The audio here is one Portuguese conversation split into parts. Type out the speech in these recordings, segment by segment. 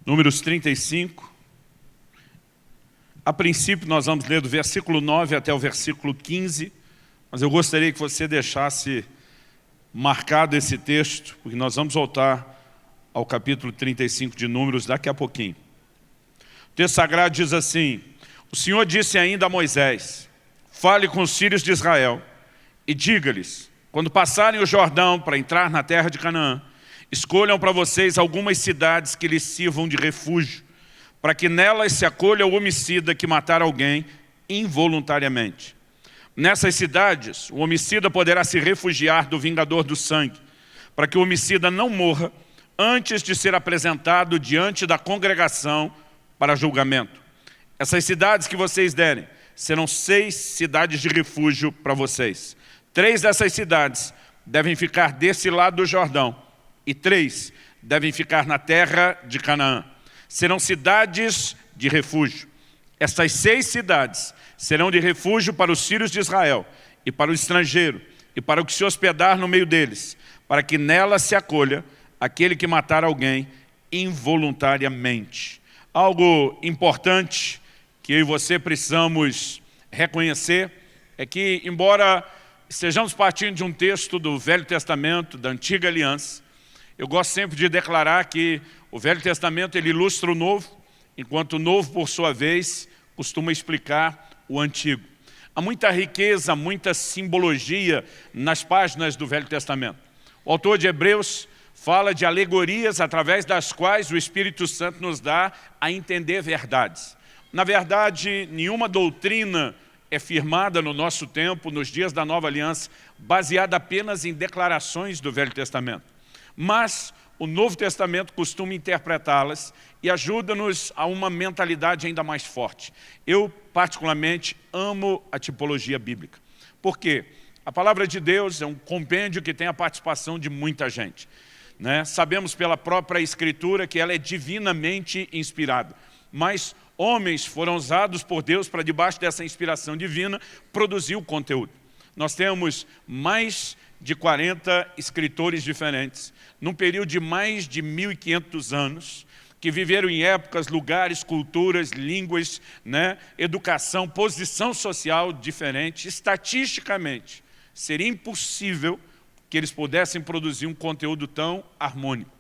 Números 35. A princípio nós vamos ler do versículo 9 até o versículo 15, mas eu gostaria que você deixasse marcado esse texto, porque nós vamos voltar ao capítulo 35 de Números daqui a pouquinho. O texto sagrado diz assim: o Senhor disse ainda a Moisés: fale com os filhos de Israel e diga-lhes, quando passarem o Jordão para entrar na terra de Canaã, escolham para vocês algumas cidades que lhes sirvam de refúgio, para que nelas se acolha o homicida que matar alguém involuntariamente. Nessas cidades, o homicida poderá se refugiar do vingador do sangue, para que o homicida não morra antes de ser apresentado diante da congregação para julgamento. Essas cidades que vocês derem serão 6 cidades de refúgio para vocês. 3 dessas cidades devem ficar desse lado do Jordão e 3 devem ficar na terra de Canaã. Serão cidades de refúgio. Essas 6 cidades serão de refúgio para os filhos de Israel e para o estrangeiro e para o que se hospedar no meio deles, para que nelas se acolha aquele que matar alguém involuntariamente. Algo importante que eu e você precisamos reconhecer é que, embora estejamos partindo de um texto do Velho Testamento, da Antiga Aliança, eu gosto sempre de declarar que o Velho Testamento ele ilustra o Novo, enquanto o Novo, por sua vez, costuma explicar o Antigo. Há muita riqueza, muita simbologia nas páginas do Velho Testamento. O autor de Hebreus fala de alegorias através das quais o Espírito Santo nos dá a entender verdades. Na verdade, nenhuma doutrina é firmada no nosso tempo, nos dias da Nova Aliança, baseada apenas em declarações do Velho Testamento. Mas o Novo Testamento costuma interpretá-las e ajuda-nos a uma mentalidade ainda mais forte. Eu, particularmente, amo a tipologia bíblica. Por quê? A palavra de Deus é um compêndio que tem a participação de muita gente, né? Sabemos pela própria Escritura que ela é divinamente inspirada, mas homens foram usados por Deus para, debaixo dessa inspiração divina, produzir o conteúdo. Nós temos mais de 40 escritores diferentes, num período de mais de 1.500 anos, que viveram em épocas, lugares, culturas, línguas, né, educação, posição social diferente. Estatisticamente, seria impossível que eles pudessem produzir um conteúdo tão harmônico.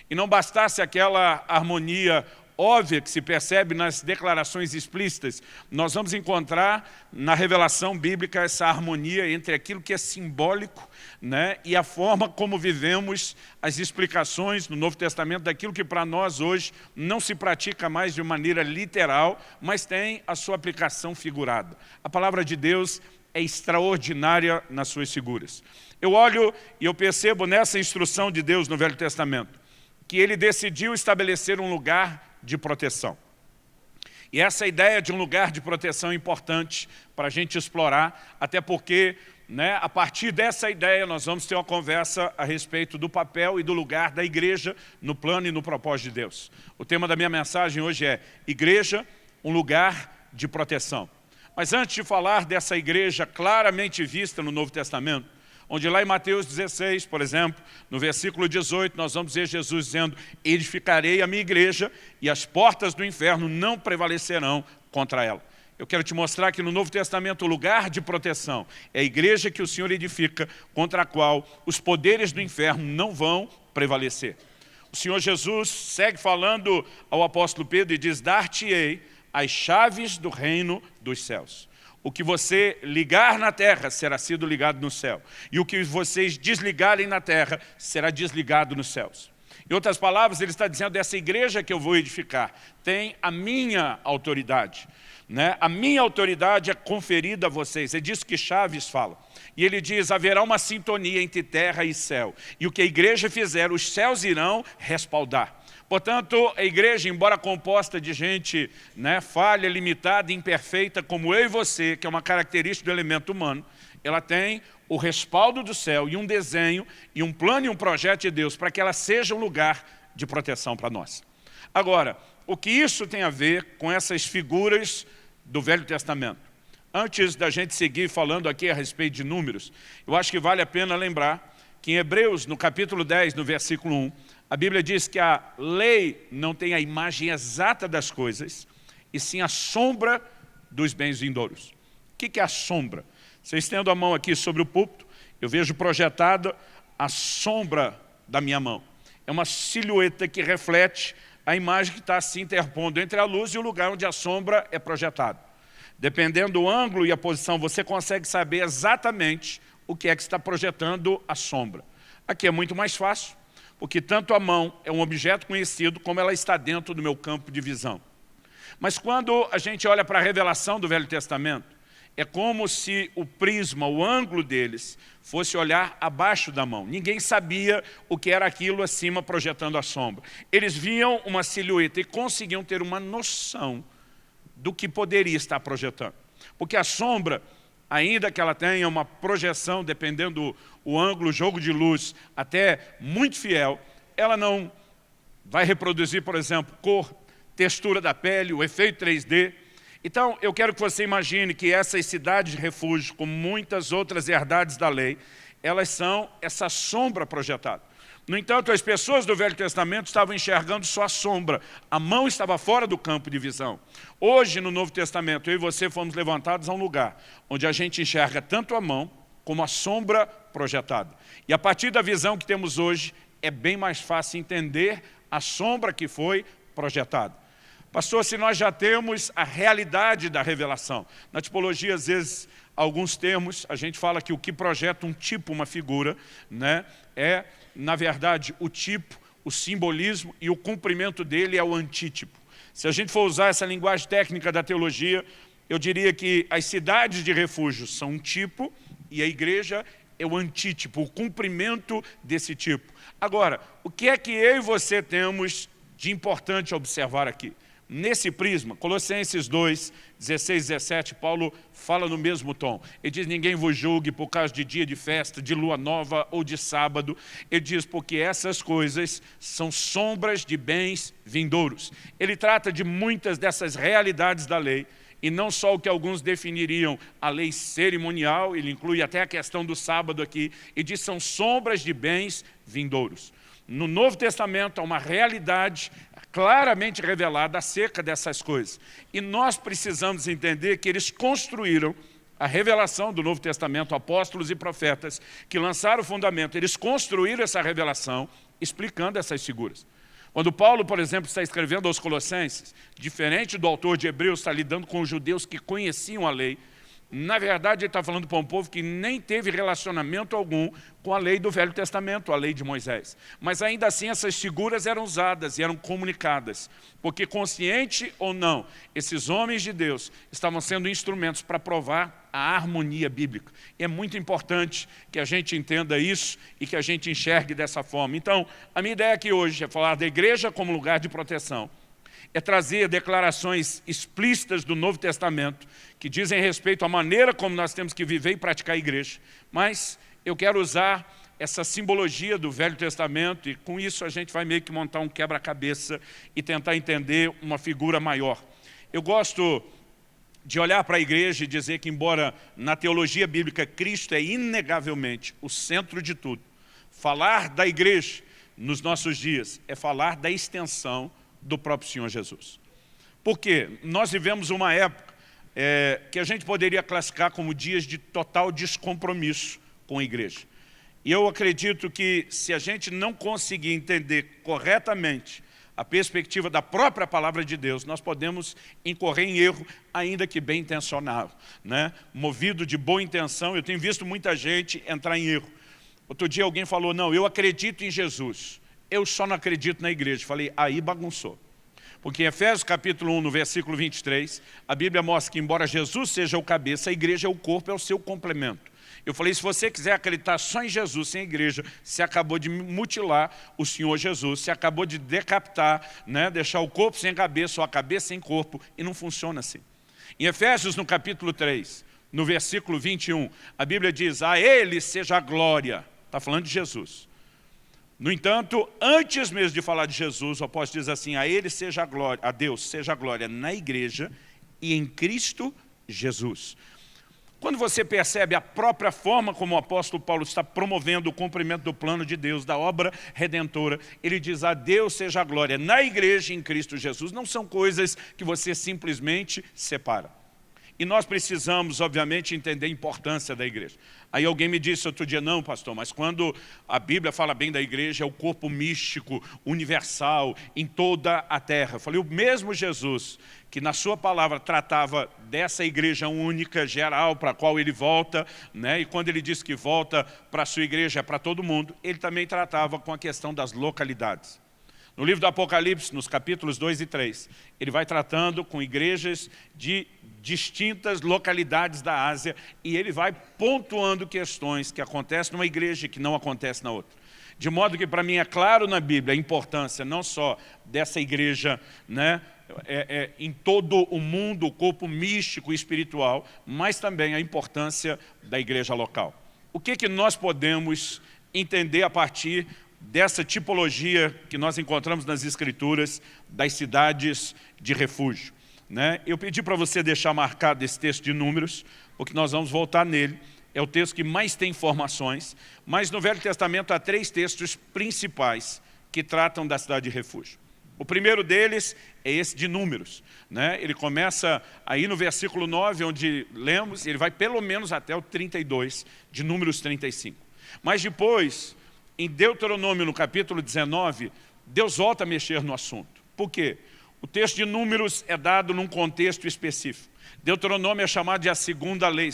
E não bastasse aquela harmonia óbvia que se percebe nas declarações explícitas, nós vamos encontrar na revelação bíblica essa harmonia entre aquilo que é simbólico, né, e a forma como vivemos as explicações no Novo Testamento daquilo que para nós hoje não se pratica mais de maneira literal, mas tem a sua aplicação figurada. A palavra de Deus é extraordinária nas suas figuras. Eu olho e eu percebo nessa instrução de Deus no Velho Testamento que Ele decidiu estabelecer um lugar de proteção. E essa ideia de um lugar de proteção é importante para a gente explorar, até porque, né, a partir dessa ideia nós vamos ter uma conversa a respeito do papel e do lugar da igreja no plano e no propósito de Deus. O tema da minha mensagem hoje é Igreja, um lugar de proteção. Mas antes de falar dessa igreja claramente vista no Novo Testamento, onde lá em Mateus 16, por exemplo, no versículo 18, nós vamos ver Jesus dizendo: edificarei a minha igreja e as portas do inferno não prevalecerão contra ela. Eu quero te mostrar que no Novo Testamento o lugar de proteção é a igreja que o Senhor edifica, contra a qual os poderes do inferno não vão prevalecer. O Senhor Jesus segue falando ao apóstolo Pedro e diz: dar-te-ei as chaves do reino dos céus. O que você ligar na terra será sido ligado no céu. E o que vocês desligarem na terra será desligado nos céus. Em outras palavras, ele está dizendo: essa igreja que eu vou edificar tem a minha autoridade, né? A minha autoridade é conferida a vocês. É disso que Chaves fala. E ele diz: haverá uma sintonia entre terra e céu. E o que a igreja fizer, os céus irão respaldar. Portanto, a igreja, embora composta de gente, né, falha, limitada, imperfeita, como eu e você, que é uma característica do elemento humano, ela tem o respaldo do céu e um desenho, e um plano e um projeto de Deus para que ela seja um lugar de proteção para nós. Agora, o que isso tem a ver com essas figuras do Velho Testamento? Antes da gente seguir falando aqui a respeito de números, eu acho que vale a pena lembrar que em Hebreus, no capítulo 10, no versículo 1, A Bíblia diz que a lei não tem a imagem exata das coisas, e sim a sombra dos bens vindouros. O que é a sombra? Você estendo a mão aqui sobre o púlpito, eu vejo projetada a sombra da minha mão. É uma silhueta que reflete a imagem que está se interpondo entre a luz e o lugar onde a sombra é projetada. Dependendo do ângulo e a posição, você consegue saber exatamente o que é que está projetando a sombra. Aqui é muito mais fácil, porque tanto a mão é um objeto conhecido, como ela está dentro do meu campo de visão. Mas quando a gente olha para a revelação do Velho Testamento, é como se o prisma, o ângulo deles, fosse olhar abaixo da mão. Ninguém sabia o que era aquilo acima projetando a sombra. Eles viam uma silhueta e conseguiam ter uma noção do que poderia estar projetando. Porque a sombra, ainda que ela tenha uma projeção, dependendo do ângulo, jogo de luz, até muito fiel, ela não vai reproduzir, por exemplo, cor, textura da pele, o efeito 3D. Então, eu quero que você imagine que essas cidades de refúgio, como muitas outras herdades da lei, elas são essa sombra projetada. No entanto, as pessoas do Velho Testamento estavam enxergando só a sombra. A mão estava fora do campo de visão. Hoje, no Novo Testamento, eu e você fomos levantados a um lugar onde a gente enxerga tanto a mão como a sombra projetada. E a partir da visão que temos hoje, é bem mais fácil entender a sombra que foi projetada. Pastor, se nós já temos a realidade da revelação. Na tipologia, às vezes, alguns termos, a gente fala que o que projeta um tipo, uma figura, né, é, na verdade, o tipo, o simbolismo e o cumprimento dele é o antítipo. Se a gente for usar essa linguagem técnica da teologia, eu diria que as cidades de refúgio são um tipo e a igreja é o antítipo, o cumprimento desse tipo. Agora, o que é que eu e você temos de importante a observar aqui? Nesse prisma, Colossenses 2, 16 e 17, Paulo fala no mesmo tom. Ele diz, ninguém vos julgue por causa de dia de festa, de lua nova ou de sábado. Ele diz, porque essas coisas são sombras de bens vindouros. Ele trata de muitas dessas realidades da lei, e não só o que alguns definiriam a lei cerimonial, ele inclui até a questão do sábado aqui, e diz, são sombras de bens vindouros. No Novo Testamento há uma realidade claramente revelada acerca dessas coisas. E nós precisamos entender que eles construíram a revelação do Novo Testamento, apóstolos e profetas que lançaram o fundamento, eles construíram essa revelação explicando essas figuras. Quando Paulo, por exemplo, está escrevendo aos Colossenses, diferente do autor de Hebreus, está lidando com os judeus que conheciam a lei, na verdade ele está falando para um povo que nem teve relacionamento algum com a lei do Velho Testamento, a lei de Moisés. Mas ainda assim essas figuras eram usadas e eram comunicadas, porque consciente ou não, esses homens de Deus estavam sendo instrumentos para provar a harmonia bíblica. E é muito importante que a gente entenda isso e que a gente enxergue dessa forma. Então, a minha ideia aqui hoje é falar da igreja como lugar de proteção, é trazer declarações explícitas do Novo Testamento que dizem respeito à maneira como nós temos que viver e praticar a igreja. Mas eu quero usar essa simbologia do Velho Testamento e com isso a gente vai meio que montar um quebra-cabeça e tentar entender uma figura maior. Eu gosto de olhar para a igreja e dizer que, embora na teologia bíblica Cristo é inegavelmente o centro de tudo, falar da igreja nos nossos dias é falar da extensão do próprio Senhor Jesus. Por quê? Nós vivemos uma época que a gente poderia classificar como dias de total descompromisso com a igreja. E eu acredito que se a gente não conseguir entender corretamente a perspectiva da própria palavra de Deus, nós podemos incorrer em erro, ainda que bem intencionado, né? Movido de boa intenção, eu tenho visto muita gente entrar em erro. Outro dia alguém falou, não, eu acredito em Jesus, eu só não acredito na igreja. Falei, aí bagunçou. Porque em Efésios capítulo 1, no versículo 23, a Bíblia mostra que embora Jesus seja o cabeça, a igreja é o corpo, é o seu complemento. Eu falei, se você quiser acreditar só em Jesus, sem igreja, você acabou de mutilar o Senhor Jesus, você acabou de decapitar, né, deixar o corpo sem cabeça ou a cabeça sem corpo, e não funciona assim. Em Efésios, no capítulo 3, no versículo 21, a Bíblia diz, a Ele seja a glória. Está falando de Jesus. No entanto, antes mesmo de falar de Jesus, o apóstolo diz assim, a Ele seja a glória, a Deus seja a glória na igreja e em Cristo Jesus. Quando você percebe a própria forma como o apóstolo Paulo está promovendo o cumprimento do plano de Deus, da obra redentora, ele diz: a Deus seja a glória na igreja em Cristo Jesus. Não são coisas que você simplesmente separa. E nós precisamos, obviamente, entender a importância da igreja. Aí alguém me disse outro dia: não, pastor, mas quando a Bíblia fala bem da igreja, é o corpo místico, universal, em toda a terra. Eu falei: o mesmo Jesus, que na sua palavra tratava dessa igreja única, geral, para a qual ele volta, né? E quando ele diz que volta para a sua igreja, é para todo mundo, ele também tratava com a questão das localidades. No livro do Apocalipse, nos capítulos 2 e 3, ele vai tratando com igrejas de distintas localidades da Ásia e ele vai pontuando questões que acontecem numa igreja e que não acontecem na outra. De modo que para mim é claro na Bíblia a importância não só dessa igreja, né, em todo o mundo, o corpo místico e espiritual, mas também a importância da igreja local. O que nós podemos entender a partir dessa tipologia que nós encontramos nas Escrituras das cidades de refúgio, né? Eu pedi para você deixar marcado esse texto de Números, porque nós vamos voltar nele. É o texto que mais tem informações, mas no Velho Testamento há 3 textos principais que tratam da cidade de refúgio. O primeiro deles é esse de Números, né? Ele começa aí no versículo 9, onde lemos, ele vai pelo menos até o 32, de Números 35. Mas depois, em Deuteronômio, no capítulo 19, Deus volta a mexer no assunto. Por quê? O texto de Números é dado num contexto específico. Deuteronômio é chamado de a segunda lei,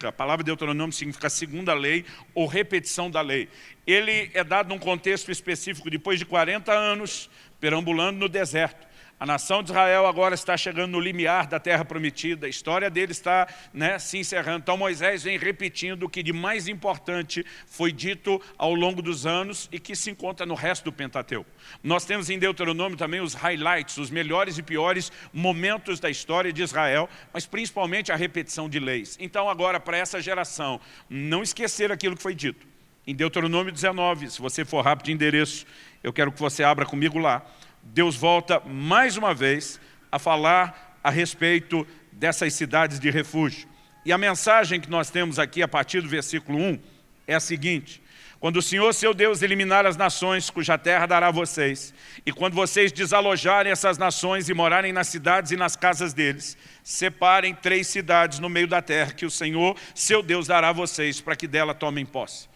a palavra Deuteronômio significa segunda lei ou repetição da lei. Ele é dado num contexto específico depois de 40 anos perambulando no deserto. A nação de Israel agora está chegando no limiar da terra prometida, a história dele está, né, se encerrando. Então Moisés vem repetindo o que de mais importante foi dito ao longo dos anos e que se encontra no resto do Pentateuco. Nós temos em Deuteronômio também os highlights, os melhores e piores momentos da história de Israel, mas principalmente a repetição de leis. Então agora, para essa geração não esquecer aquilo que foi dito, em Deuteronômio 19, se você for rápido de endereço, eu quero que você abra comigo lá. Deus volta mais uma vez a falar a respeito dessas cidades de refúgio. E a mensagem que nós temos aqui a partir do versículo 1 é a seguinte: quando o Senhor seu Deus eliminar as nações cuja terra dará a vocês, e quando vocês desalojarem essas nações e morarem nas cidades e nas casas deles, separem 3 cidades no meio da terra que o Senhor seu Deus dará a vocês para que dela tomem posse.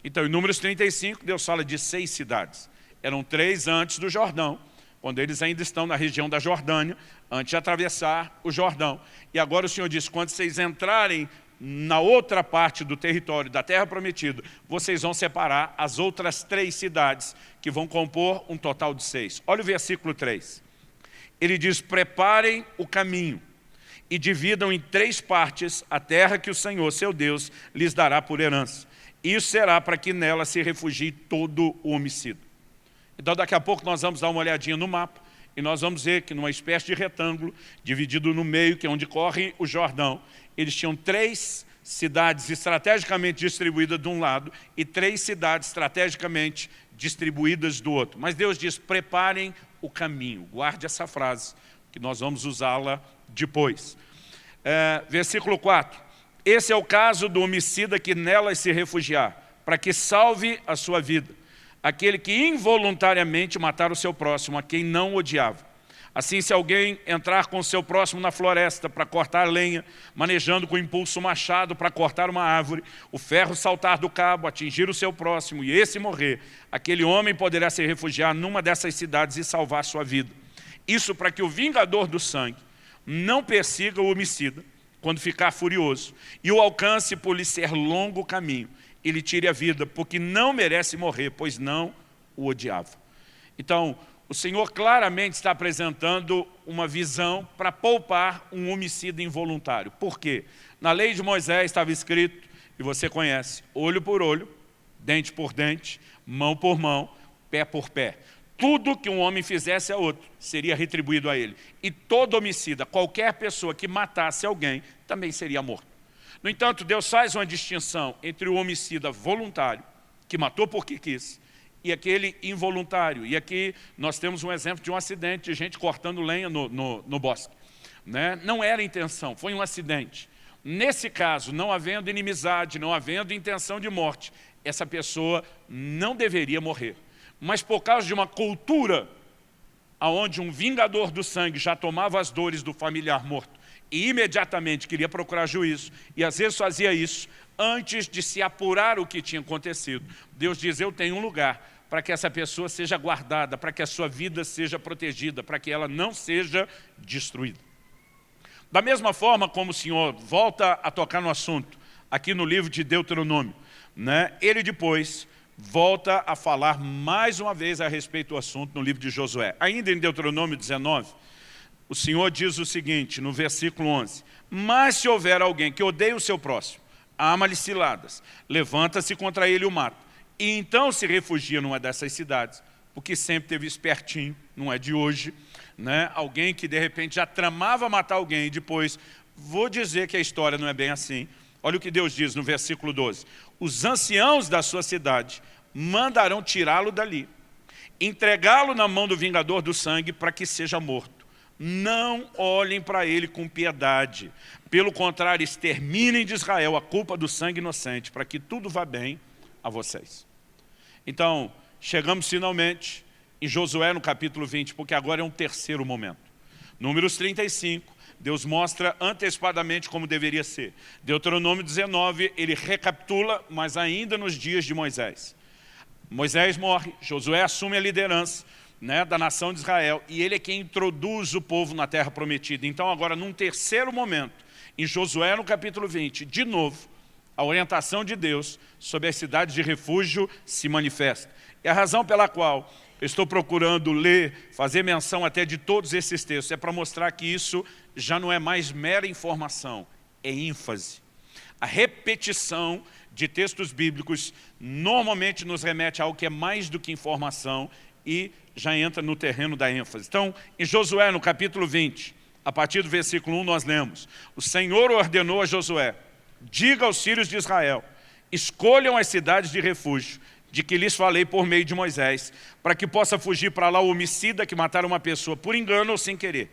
Então em Números 35 Deus fala de 6 cidades. Eram 3 antes do Jordão, quando eles ainda estão na região da Jordânia, antes de atravessar o Jordão. E agora o Senhor diz: quando vocês entrarem na outra parte do território da terra prometida, vocês vão separar as outras 3 cidades, que vão compor um total de 6. Olha o versículo 3. Ele diz: preparem o caminho e dividam em 3 partes a terra que o Senhor, seu Deus, lhes dará por herança. Isso será para que nela se refugie todo o homicida. Então daqui a pouco nós vamos dar uma olhadinha no mapa e nós vamos ver que numa espécie de retângulo, dividido no meio, que é onde corre o Jordão, eles tinham 3 cidades estrategicamente distribuídas de um lado e 3 cidades estrategicamente distribuídas do outro. Mas Deus diz: preparem o caminho. Guarde essa frase, que nós vamos usá-la depois. Versículo 4. Esse é o caso do homicida que nelas se refugiar, para que salve a sua vida. Aquele que involuntariamente matar o seu próximo, a quem não odiava. Assim, se alguém entrar com o seu próximo na floresta para cortar lenha, manejando com impulso machado para cortar uma árvore, o ferro saltar do cabo, atingir o seu próximo e esse morrer, aquele homem poderá se refugiar numa dessas cidades e salvar sua vida. Isso para que o vingador do sangue não persiga o homicida quando ficar furioso e o alcance por lhe ser longo o caminho e lhe tire a vida, porque não merece morrer, pois não o odiava. Então, o Senhor claramente está apresentando uma visão para poupar um homicida involuntário. Por quê? Na lei de Moisés estava escrito, e você conhece, olho por olho, dente por dente, mão por mão, pé por pé. Tudo que um homem fizesse a outro seria retribuído a ele. E todo homicida, qualquer pessoa que matasse alguém, também seria morto. No entanto, Deus faz uma distinção entre o homicida voluntário, que matou porque quis, e aquele involuntário. E aqui nós temos um exemplo de um acidente, de gente cortando lenha no bosque. Né? Não era intenção, foi um acidente. Nesse caso, não havendo inimizade, não havendo intenção de morte, essa pessoa não deveria morrer. Mas por causa de uma cultura onde um vingador do sangue já tomava as dores do familiar morto e imediatamente queria procurar juízo, e às vezes fazia isso antes de se apurar o que tinha acontecido, Deus diz, eu tenho um lugar para que essa pessoa seja guardada, para que a sua vida seja protegida, para que ela não seja destruída. Da mesma forma como o Senhor volta a tocar no assunto, aqui no livro de Deuteronômio, ele depois volta a falar mais uma vez a respeito do assunto no livro de Josué. Ainda em Deuteronômio 19, o Senhor diz o seguinte, no versículo 11, mas se houver alguém que odeia o seu próximo, ama-lhe ciladas, levanta-se contra ele e o mata, e então se refugia numa dessas cidades, porque sempre teve espertinho, não é de hoje, alguém que de repente já tramava matar alguém e depois, vou dizer que a história não é bem assim. Olha o que Deus diz no versículo 12. Os anciãos da sua cidade mandarão tirá-lo dali, entregá-lo na mão do vingador do sangue para que seja morto. Não olhem para ele com piedade. Pelo contrário, exterminem de Israel a culpa do sangue inocente, para que tudo vá bem a vocês. Então, chegamos finalmente em Josué no capítulo 20, porque agora é um terceiro momento. Números 35, Deus mostra antecipadamente como deveria ser. Deuteronômio 19, ele recapitula, mas ainda nos dias de Moisés. Moisés morre, Josué assume a liderança da nação de Israel, e ele é quem introduz o povo na terra prometida. Então agora, num terceiro momento, em Josué no capítulo 20, de novo, a orientação de Deus sobre as cidades de refúgio se manifesta. E a razão pela qual eu estou procurando ler, fazer menção até de todos esses textos, é para mostrar que isso já não é mais mera informação, é ênfase. A repetição de textos bíblicos normalmente nos remete a algo que é mais do que informação e já entra no terreno da ênfase. Então, em Josué, no capítulo 20, a partir do versículo 1, nós lemos, o Senhor ordenou a Josué, diga aos filhos de Israel, escolham as cidades de refúgio, de que lhes falei por meio de Moisés, para que possa fugir para lá o homicida que matar uma pessoa por engano ou sem querer.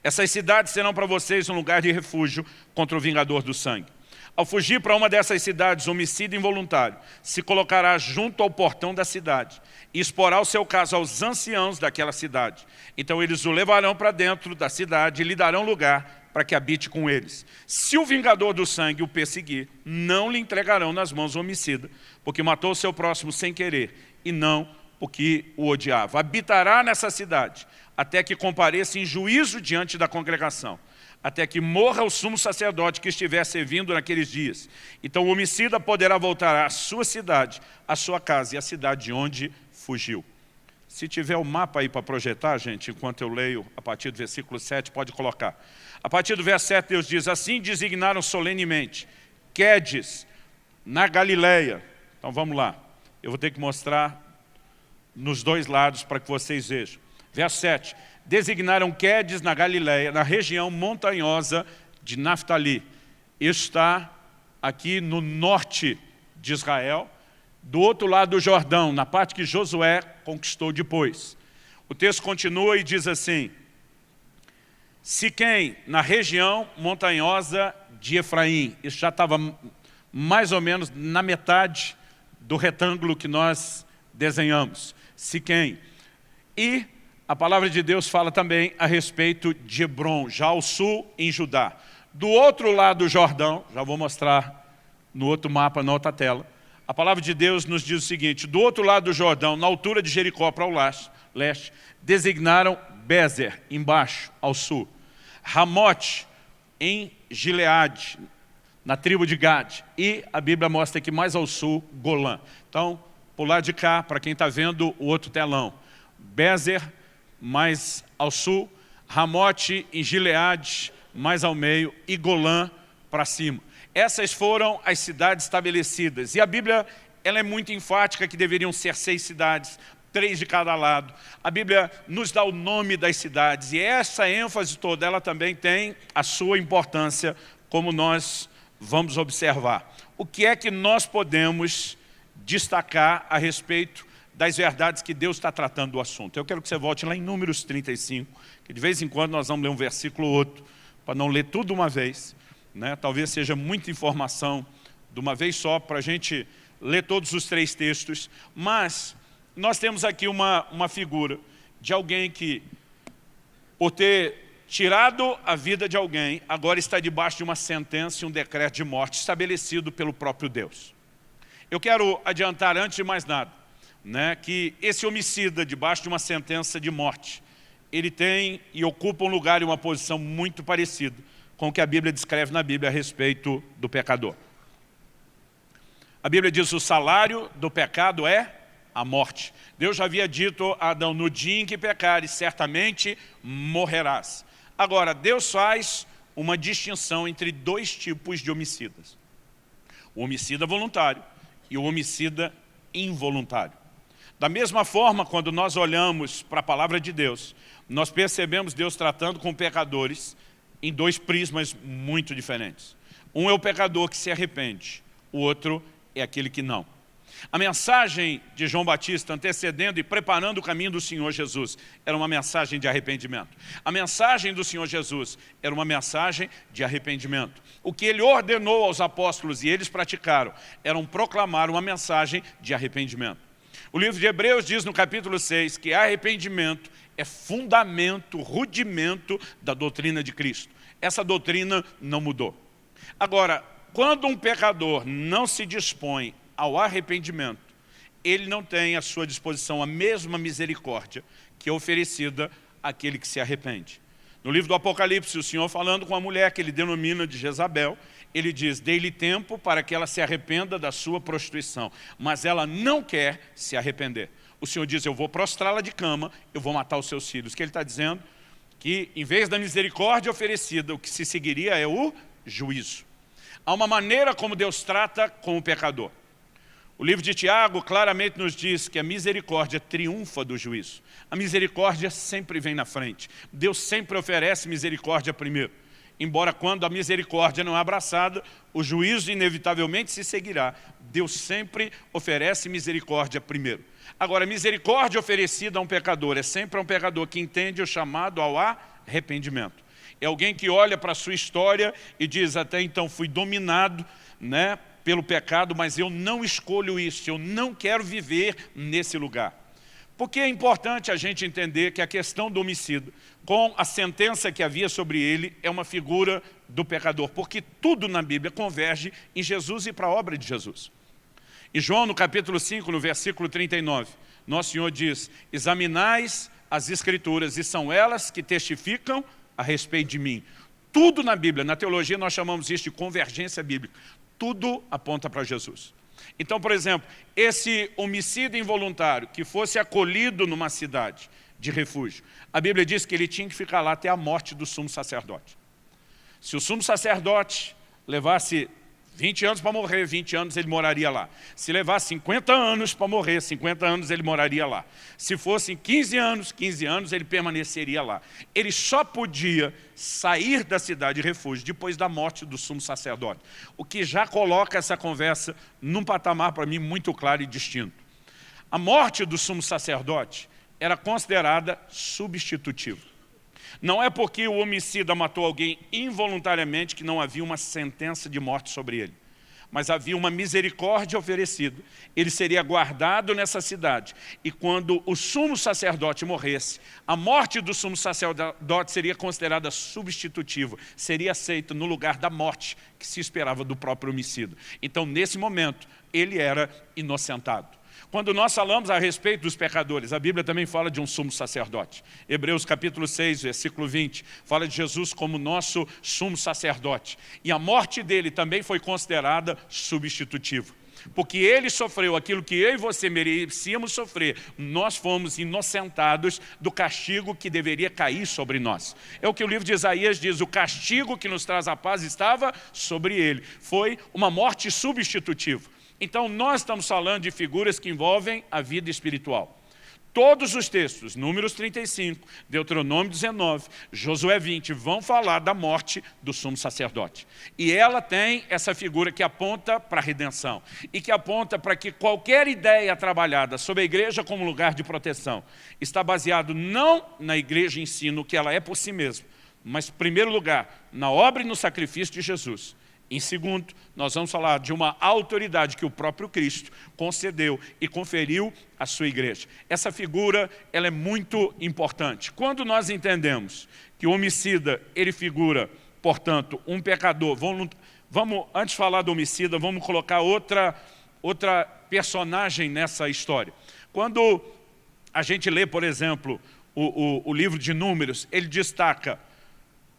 Essas cidades serão para vocês um lugar de refúgio contra o vingador do sangue. Ao fugir para uma dessas cidades, o homicida involuntário se colocará junto ao portão da cidade e exporá o seu caso aos anciãos daquela cidade. Então eles o levarão para dentro da cidade e lhe darão lugar para que habite com eles. Se o vingador do sangue o perseguir, não lhe entregarão nas mãos o homicida, porque matou o seu próximo sem querer, e não porque o odiava. Habitará nessa cidade, até que compareça em juízo diante da congregação, até que morra o sumo sacerdote que estiver servindo naqueles dias. Então o homicida poderá voltar à sua cidade, à sua casa e à cidade de onde fugiu. Se tiver o mapa aí para projetar, gente, enquanto eu leio a partir do versículo 7, pode colocar. A partir do verso 7, Deus diz, assim designaram solenemente Quedes, na Galileia. Então vamos lá, eu vou ter que mostrar nos dois lados para que vocês vejam. Verso 7, designaram Quedes na Galileia, na região montanhosa de Naftali. Isso está aqui no norte de Israel, do outro lado do Jordão, na parte que Josué conquistou depois. O texto continua e diz assim, Siquém, na região montanhosa de Efraim. Isso já estava mais ou menos na metade do retângulo que nós desenhamos. Siquém. E a palavra de Deus fala também a respeito de Hebron, já ao sul em Judá. Do outro lado do Jordão, já vou mostrar no outro mapa, na outra tela, a palavra de Deus nos diz o seguinte, do outro lado do Jordão, na altura de Jericó para o leste, designaram Bezer, embaixo, ao sul. Ramote, em Gileade, na tribo de Gade. E a Bíblia mostra aqui mais ao sul, Golã. Então, por lado de cá, para quem está vendo o outro telão. Bezer, mais ao sul. Ramote, em Gileade, mais ao meio. E Golã, para cima. Essas foram as cidades estabelecidas. E a Bíblia ela é muito enfática que deveriam ser 6 cidades, 3 de cada lado. A Bíblia nos dá o nome das cidades. E essa ênfase toda, ela também tem a sua importância, como nós vamos observar. O que é que nós podemos destacar a respeito das verdades que Deus está tratando do assunto? Eu quero que você volte lá em Números 35, que de vez em quando nós vamos ler um versículo ou outro, para não ler tudo uma vez. né? Talvez seja muita informação de uma vez só para a gente ler todos os 3 textos, mas nós temos aqui uma figura de alguém que, por ter tirado a vida de alguém, agora está debaixo de uma sentença e um decreto de morte estabelecido pelo próprio Deus. Eu quero adiantar, antes de mais nada, né, que esse homicida, debaixo de uma sentença de morte, ele tem e ocupa um lugar e uma posição muito parecida com o que a Bíblia descreve na Bíblia a respeito do pecador. A Bíblia diz: o salário do pecado é a morte. Deus já havia dito a Adão: no dia em que pecares, certamente morrerás. Agora, Deus faz uma distinção entre 2 tipos de homicidas: o homicida voluntário e o homicida involuntário. Da mesma forma, quando nós olhamos para a palavra de Deus, nós percebemos Deus tratando com pecadores em 2 prismas muito diferentes. Um é o pecador que se arrepende, o outro é aquele que não. A mensagem de João Batista, antecedendo e preparando o caminho do Senhor Jesus, era uma mensagem de arrependimento. A mensagem do Senhor Jesus era uma mensagem de arrependimento. O que ele ordenou aos apóstolos e eles praticaram, era proclamar uma mensagem de arrependimento. O livro de Hebreus diz no capítulo 6 que arrependimento é fundamento, rudimento da doutrina de Cristo. Essa doutrina não mudou. Agora, quando um pecador não se dispõe ao arrependimento, ele não tem à sua disposição a mesma misericórdia que é oferecida àquele que se arrepende. No livro do Apocalipse, o Senhor, falando com a mulher que ele denomina de Jezabel, ele diz: dei-lhe tempo para que ela se arrependa da sua prostituição, mas ela não quer se arrepender. O Senhor diz: eu vou prostrá-la de cama, eu vou matar os seus filhos. O que ele está dizendo? Que em vez da misericórdia oferecida, o que se seguiria é o juízo. Há uma maneira como Deus trata com o pecador. O livro de Tiago claramente nos diz que a misericórdia triunfa do juízo. A misericórdia sempre vem na frente. Deus sempre oferece misericórdia primeiro. Embora quando a misericórdia não é abraçada, o juízo inevitavelmente se seguirá. Deus sempre oferece misericórdia primeiro. Agora, a misericórdia oferecida a um pecador é sempre a um pecador que entende o chamado ao arrependimento. É alguém que olha para a sua história e diz: até então fui dominado, né, pelo pecado, mas eu não escolho isso, eu não quero viver nesse lugar. Porque é importante a gente entender que a questão do homicídio, com a sentença que havia sobre ele, é uma figura do pecador, porque tudo na Bíblia converge em Jesus e para a obra de Jesus. Em João, no capítulo 5, no versículo 39, nosso Senhor diz: examinais as Escrituras, e são elas que testificam a respeito de mim. Tudo na Bíblia, na teologia nós chamamos isso de convergência bíblica. Tudo aponta para Jesus. Então, por exemplo, esse homicídio involuntário que fosse acolhido numa cidade de refúgio, a Bíblia diz que ele tinha que ficar lá até a morte do sumo sacerdote. Se o sumo sacerdote levasse 20 anos para morrer, 20 anos ele moraria lá. Se levasse 50 anos para morrer, 50 anos ele moraria lá. Se fossem 15 anos ele permaneceria lá. Ele só podia sair da cidade de refúgio depois da morte do sumo sacerdote. O que já coloca essa conversa num patamar para mim muito claro e distinto. A morte do sumo sacerdote era considerada substitutiva. Não é porque o homicida matou alguém involuntariamente que não havia uma sentença de morte sobre ele. Mas havia uma misericórdia oferecida. Ele seria guardado nessa cidade. E quando o sumo sacerdote morresse, a morte do sumo sacerdote seria considerada substitutiva. Seria aceita no lugar da morte que se esperava do próprio homicida. Então, nesse momento, ele era inocentado. Quando nós falamos a respeito dos pecadores, a Bíblia também fala de um sumo sacerdote. Hebreus capítulo 6, versículo 20, fala de Jesus como nosso sumo sacerdote. E a morte dele também foi considerada substitutiva. Porque ele sofreu aquilo que eu e você merecíamos sofrer. Nós fomos inocentados do castigo que deveria cair sobre nós. É o que o livro de Isaías diz: o castigo que nos traz a paz estava sobre ele. Foi uma morte substitutiva. Então, nós estamos falando de figuras que envolvem a vida espiritual. Todos os textos, Números 35, Deuteronômio 19, Josué 20, vão falar da morte do sumo sacerdote. E ela tem essa figura que aponta para a redenção. E que aponta para que qualquer ideia trabalhada sobre a igreja como lugar de proteção está baseado não na igreja em si, no que ela é por si mesma, Mas, em primeiro lugar, na obra e no sacrifício de Jesus. Em segundo, nós vamos falar de uma autoridade que o próprio Cristo concedeu e conferiu à sua igreja. Essa figura, ela é muito importante. Quando nós entendemos que o homicida, ele figura, portanto, um pecador voluntário. Antes de falar do homicida, vamos colocar outra personagem nessa história. Quando a gente lê, por exemplo, o livro de Números, ele destaca,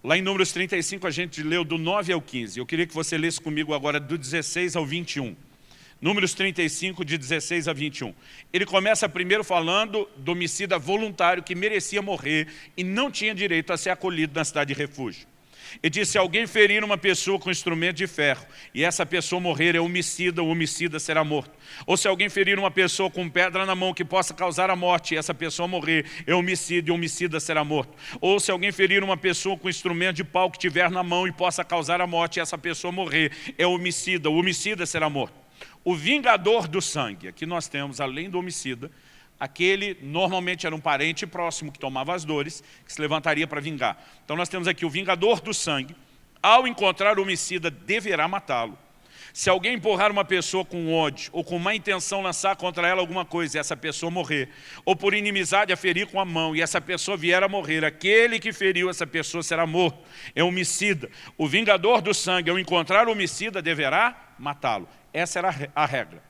lá em Números 35 a gente leu do 9 ao 15. Eu queria que você lesse comigo agora do 16 ao 21. Números 35, de 16 a 21. Ele começa primeiro falando do homicida voluntário que merecia morrer e não tinha direito a ser acolhido na cidade de refúgio. Ele diz, se alguém ferir uma pessoa com instrumento de ferro e essa pessoa morrer, é homicida, o homicida será morto. Ou se alguém ferir uma pessoa com pedra na mão que possa causar a morte e essa pessoa morrer, é homicídio, e o homicida será morto. Ou se alguém ferir uma pessoa com instrumento de pau que tiver na mão e possa causar a morte e essa pessoa morrer, é homicida, o homicida será morto. O vingador do sangue, aqui nós temos, além do homicida, aquele normalmente era um parente próximo que tomava as dores, que se levantaria para vingar. Então nós temos aqui o vingador do sangue, ao encontrar o homicida, deverá matá-lo. Se alguém empurrar uma pessoa com ódio, ou com má intenção lançar contra ela alguma coisa e essa pessoa morrer, ou por inimizade a ferir com a mão e essa pessoa vier a morrer, aquele que feriu essa pessoa será morto, é homicida. O vingador do sangue, ao encontrar o homicida, deverá matá-lo. Essa era a regra.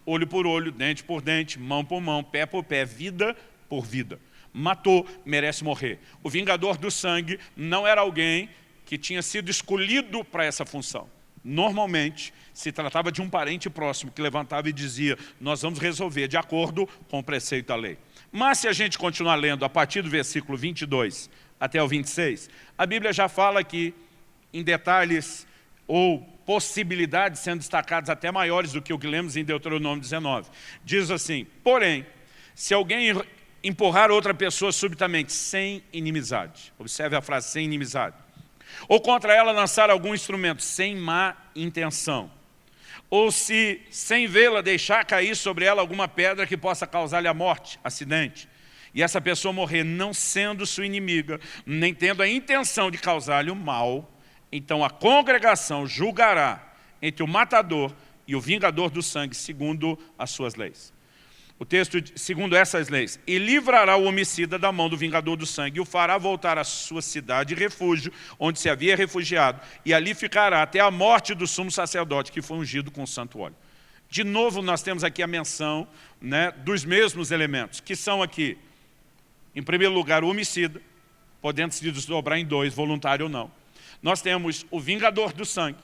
Olho por olho, dente por dente, mão por mão, pé por pé, vida por vida. Matou, merece morrer. O vingador do sangue não era alguém que tinha sido escolhido para essa função. Normalmente, se tratava de um parente próximo que levantava e dizia, nós vamos resolver de acordo com o preceito da lei. Mas se a gente continuar lendo a partir do versículo 22 até o 26, a Bíblia já fala aqui em detalhes ou possibilidades sendo destacadas até maiores do que o que lemos em Deuteronômio 19. Diz assim, porém, se alguém empurrar outra pessoa subitamente, sem inimizade, observe a frase, sem inimizade, ou contra ela lançar algum instrumento, sem má intenção, ou se, sem vê-la, deixar cair sobre ela alguma pedra que possa causar-lhe a morte, acidente, e essa pessoa morrer não sendo sua inimiga, nem tendo a intenção de causar-lhe o mal, então a congregação julgará entre o matador e o vingador do sangue, segundo as suas leis. O texto, segundo essas leis, e livrará o homicida da mão do vingador do sangue, e o fará voltar à sua cidade de refúgio, onde se havia refugiado, e ali ficará até a morte do sumo sacerdote, que foi ungido com santo óleo. De novo, nós temos aqui a menção, né, dos mesmos elementos, que são aqui, em primeiro lugar, o homicida, podendo se desdobrar em dois, voluntário ou não. Nós temos o vingador do sangue,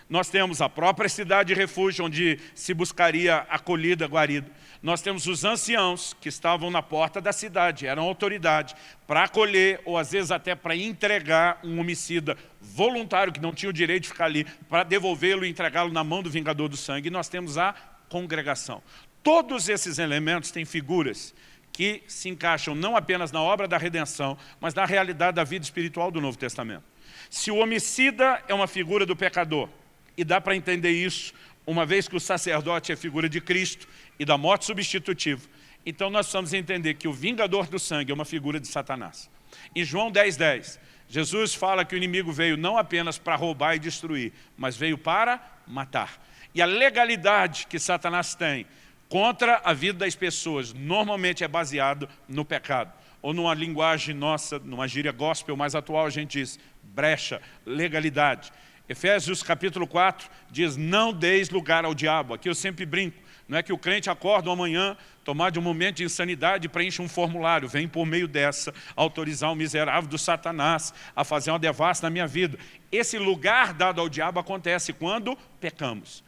nós temos a própria cidade de refúgio, onde se buscaria acolhida, guarida. Nós temos os anciãos que estavam na porta da cidade, eram autoridade, para acolher ou às vezes até para entregar um homicida voluntário que não tinha o direito de ficar ali, para devolvê-lo e entregá-lo na mão do vingador do sangue. E nós temos a congregação. Todos esses elementos têm figuras que se encaixam não apenas na obra da redenção, mas na realidade da vida espiritual do Novo Testamento. Se o homicida é uma figura do pecador, e dá para entender isso, uma vez que o sacerdote é figura de Cristo e da morte substitutiva, então nós precisamos entender que o vingador do sangue é uma figura de Satanás. Em João 10:10, Jesus fala que o inimigo veio não apenas para roubar e destruir, mas veio para matar. E a legalidade que Satanás tem contra a vida das pessoas normalmente é baseado no pecado. Ou numa linguagem nossa, numa gíria gospel mais atual, a gente diz brecha, legalidade. Efésios capítulo 4 diz, não deis lugar ao diabo. Aqui eu sempre brinco, não é que o crente acorda uma manhã, tomar de um momento de insanidade e preenche um formulário, vem por meio dessa autorizar o miserável do Satanás a fazer uma devassa na minha vida. Esse lugar dado ao diabo acontece quando pecamos.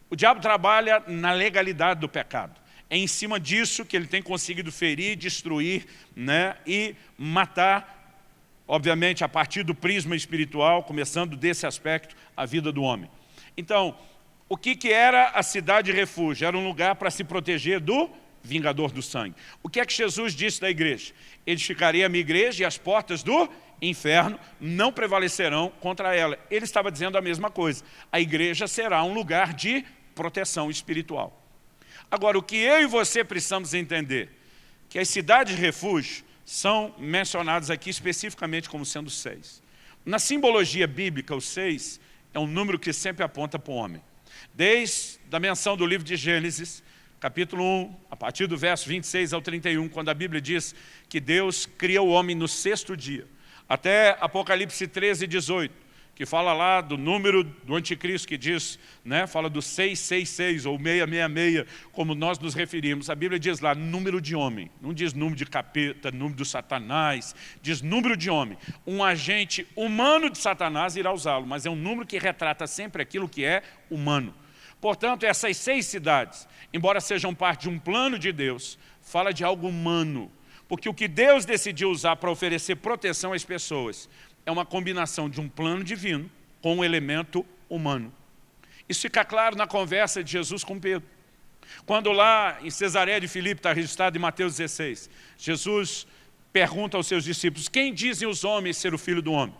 O diabo trabalha na legalidade do pecado. É em cima disso que ele tem conseguido ferir, destruir, né, e matar, obviamente, a partir do prisma espiritual, começando desse aspecto, a vida do homem. Então, o que era a cidade de refúgio? Era um lugar para se proteger do vingador do sangue. O que é que Jesus disse da igreja? Edificarei a minha igreja e as portas do inferno não prevalecerão contra ela. Ele estava dizendo a mesma coisa. A igreja será um lugar de proteção espiritual. Agora, o que eu e você precisamos entender, que as cidades de refúgio são mencionadas aqui especificamente como sendo 6. Na simbologia bíblica, o 6 é um número que sempre aponta para o homem. Desde a menção do livro de Gênesis, capítulo 1, a partir do verso 26 ao 31, quando a Bíblia diz que Deus cria o homem no 6º dia, até Apocalipse 13, 18, que fala lá do número do anticristo, que diz, fala do 666 ou 666, como nós nos referimos. A Bíblia diz lá número de homem, não diz número de capeta, número do Satanás, diz número de homem. Um agente humano de Satanás irá usá-lo, mas é um número que retrata sempre aquilo que é humano. Portanto, essas 6 cidades, embora sejam parte de um plano de Deus, fala de algo humano. Porque o que Deus decidiu usar para oferecer proteção às pessoas é uma combinação de um plano divino com um elemento humano. Isso fica claro na conversa de Jesus com Pedro. Quando lá em Cesareia de Filipe, está registrado em Mateus 16, Jesus pergunta aos seus discípulos, quem dizem os homens ser o Filho do Homem?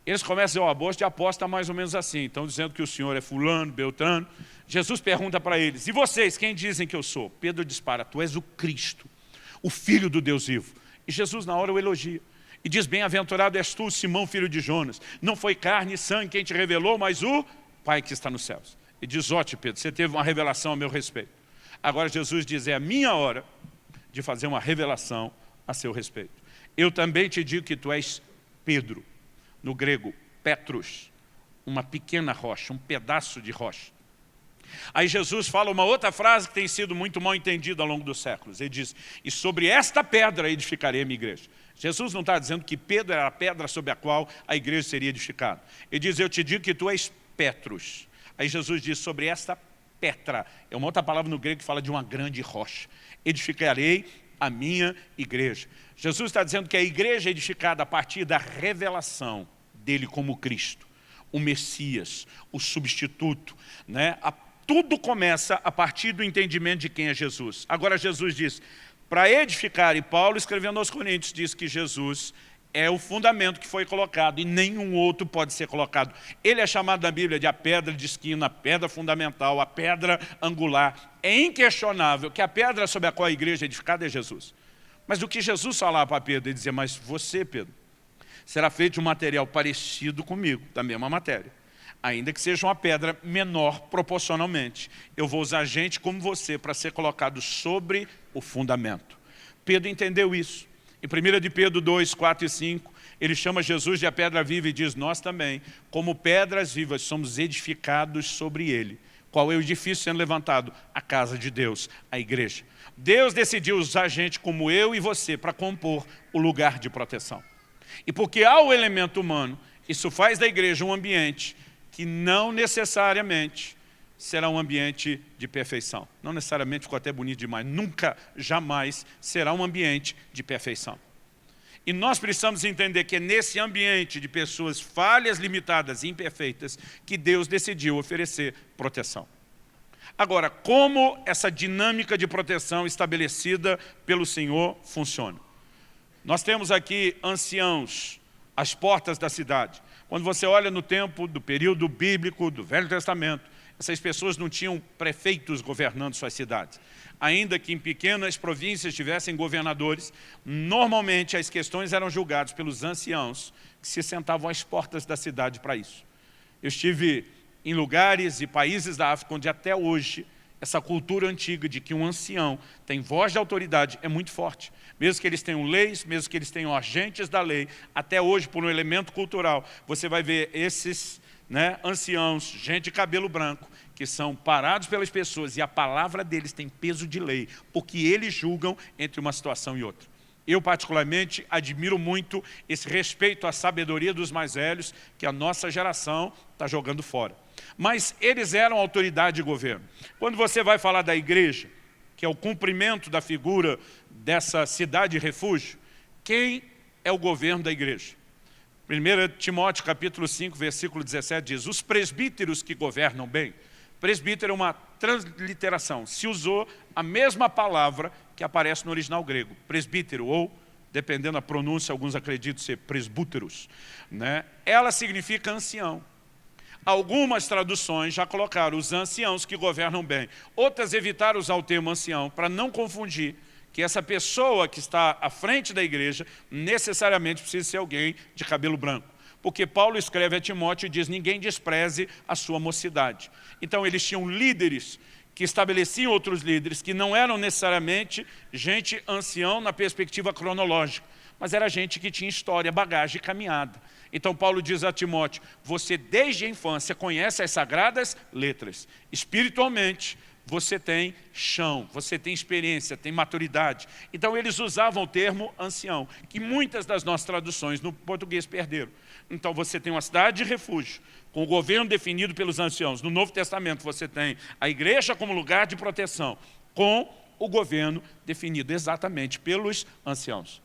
Eles começam a dizer, o aposto de aposta mais ou menos assim, estão dizendo que o Senhor é fulano, beltrano. Jesus pergunta para eles, e vocês, quem dizem que eu sou? Pedro dispara, tu és o Cristo, o Filho do Deus vivo. E Jesus na hora o elogia. E diz, bem-aventurado és tu, Simão, filho de Jonas. Não foi carne e sangue quem te revelou, mas o Pai que está nos céus. E diz, ótimo Pedro, você teve uma revelação a meu respeito. Agora Jesus diz, é a minha hora de fazer uma revelação a seu respeito. Eu também te digo que tu és Pedro. No grego, Petrus, uma pequena rocha, um pedaço de rocha. Aí Jesus fala uma outra frase que tem sido muito mal entendida ao longo dos séculos. Ele diz, e sobre esta pedra edificarei a minha igreja. Jesus não está dizendo que Pedro era a pedra sobre a qual a igreja seria edificada. Ele diz, eu te digo que tu és Petrus. Aí Jesus diz, sobre esta Petra, é uma outra palavra no grego que fala de uma grande rocha. Edificarei a minha igreja. Jesus está dizendo que a igreja é edificada a partir da revelação dele como Cristo, o Messias, o substituto. Tudo começa a partir do entendimento de quem é Jesus. Agora Jesus diz, para edificar, e Paulo escrevendo aos Coríntios, diz que Jesus é o fundamento que foi colocado e nenhum outro pode ser colocado. Ele é chamado na Bíblia de a pedra de esquina, a pedra fundamental, a pedra angular. É inquestionável que a pedra sobre a qual a igreja é edificada é Jesus. Mas o que Jesus falava para Pedro, ele dizia, mas você, Pedro, será feito de um material parecido comigo, da mesma matéria. Ainda que seja uma pedra menor proporcionalmente. Eu vou usar gente como você para ser colocado sobre o fundamento. Pedro entendeu isso. Em 1 de Pedro 2, 4 e 5, ele chama Jesus de a pedra viva e diz, nós também, como pedras vivas, somos edificados sobre ele. Qual é o edifício sendo levantado? A casa de Deus, a igreja. Deus decidiu usar gente como eu e você para compor o lugar de proteção. E porque há o elemento humano, isso faz da igreja um ambiente que não necessariamente será um ambiente de perfeição. Não necessariamente, ficou até bonito demais, nunca, jamais será um ambiente de perfeição. E nós precisamos entender que é nesse ambiente de pessoas falhas, limitadas e imperfeitas que Deus decidiu oferecer proteção. Agora, como essa dinâmica de proteção estabelecida pelo Senhor funciona? Nós temos aqui anciãos às portas da cidade. Quando você olha no tempo do período bíblico, do Velho Testamento, essas pessoas não tinham prefeitos governando suas cidades. Ainda que em pequenas províncias tivessem governadores, normalmente as questões eram julgadas pelos anciãos que se sentavam às portas da cidade para isso. Eu estive em lugares e países da África onde até hoje essa cultura antiga de que um ancião tem voz de autoridade é muito forte. Mesmo que eles tenham leis, mesmo que eles tenham agentes da lei, até hoje, por um elemento cultural, você vai ver esses anciãos, gente de cabelo branco, que são parados pelas pessoas e a palavra deles tem peso de lei, porque eles julgam entre uma situação e outra. Eu, particularmente, admiro muito esse respeito à sabedoria dos mais velhos, que a nossa geração está jogando fora. Mas eles eram autoridade de governo. Quando você vai falar da igreja, que é o cumprimento da figura dessa cidade de refúgio, quem é o governo da igreja? 1 Timóteo capítulo 5, versículo 17 diz, os presbíteros que governam bem. Presbítero é uma transliteração, se usou a mesma palavra que aparece no original grego, presbítero, ou, dependendo da pronúncia, alguns acreditam ser presbúteros, ela significa ancião. Algumas traduções já colocaram os anciãos que governam bem. Outras evitaram usar o termo ancião para não confundir que essa pessoa que está à frente da igreja necessariamente precisa ser alguém de cabelo branco. Porque Paulo escreve a Timóteo e diz, ninguém despreze a sua mocidade. Então eles tinham líderes que estabeleciam outros líderes, que não eram necessariamente gente ancião na perspectiva cronológica, mas era gente que tinha história, bagagem e caminhada. Então Paulo diz a Timóteo, você desde a infância conhece as sagradas letras. Espiritualmente, você tem chão, você tem experiência, tem maturidade. Então eles usavam o termo ancião, que muitas das nossas traduções no português perderam. Então você tem uma cidade de refúgio, com o governo definido pelos anciãos. No Novo Testamento você tem a igreja como lugar de proteção, com o governo definido exatamente pelos anciãos.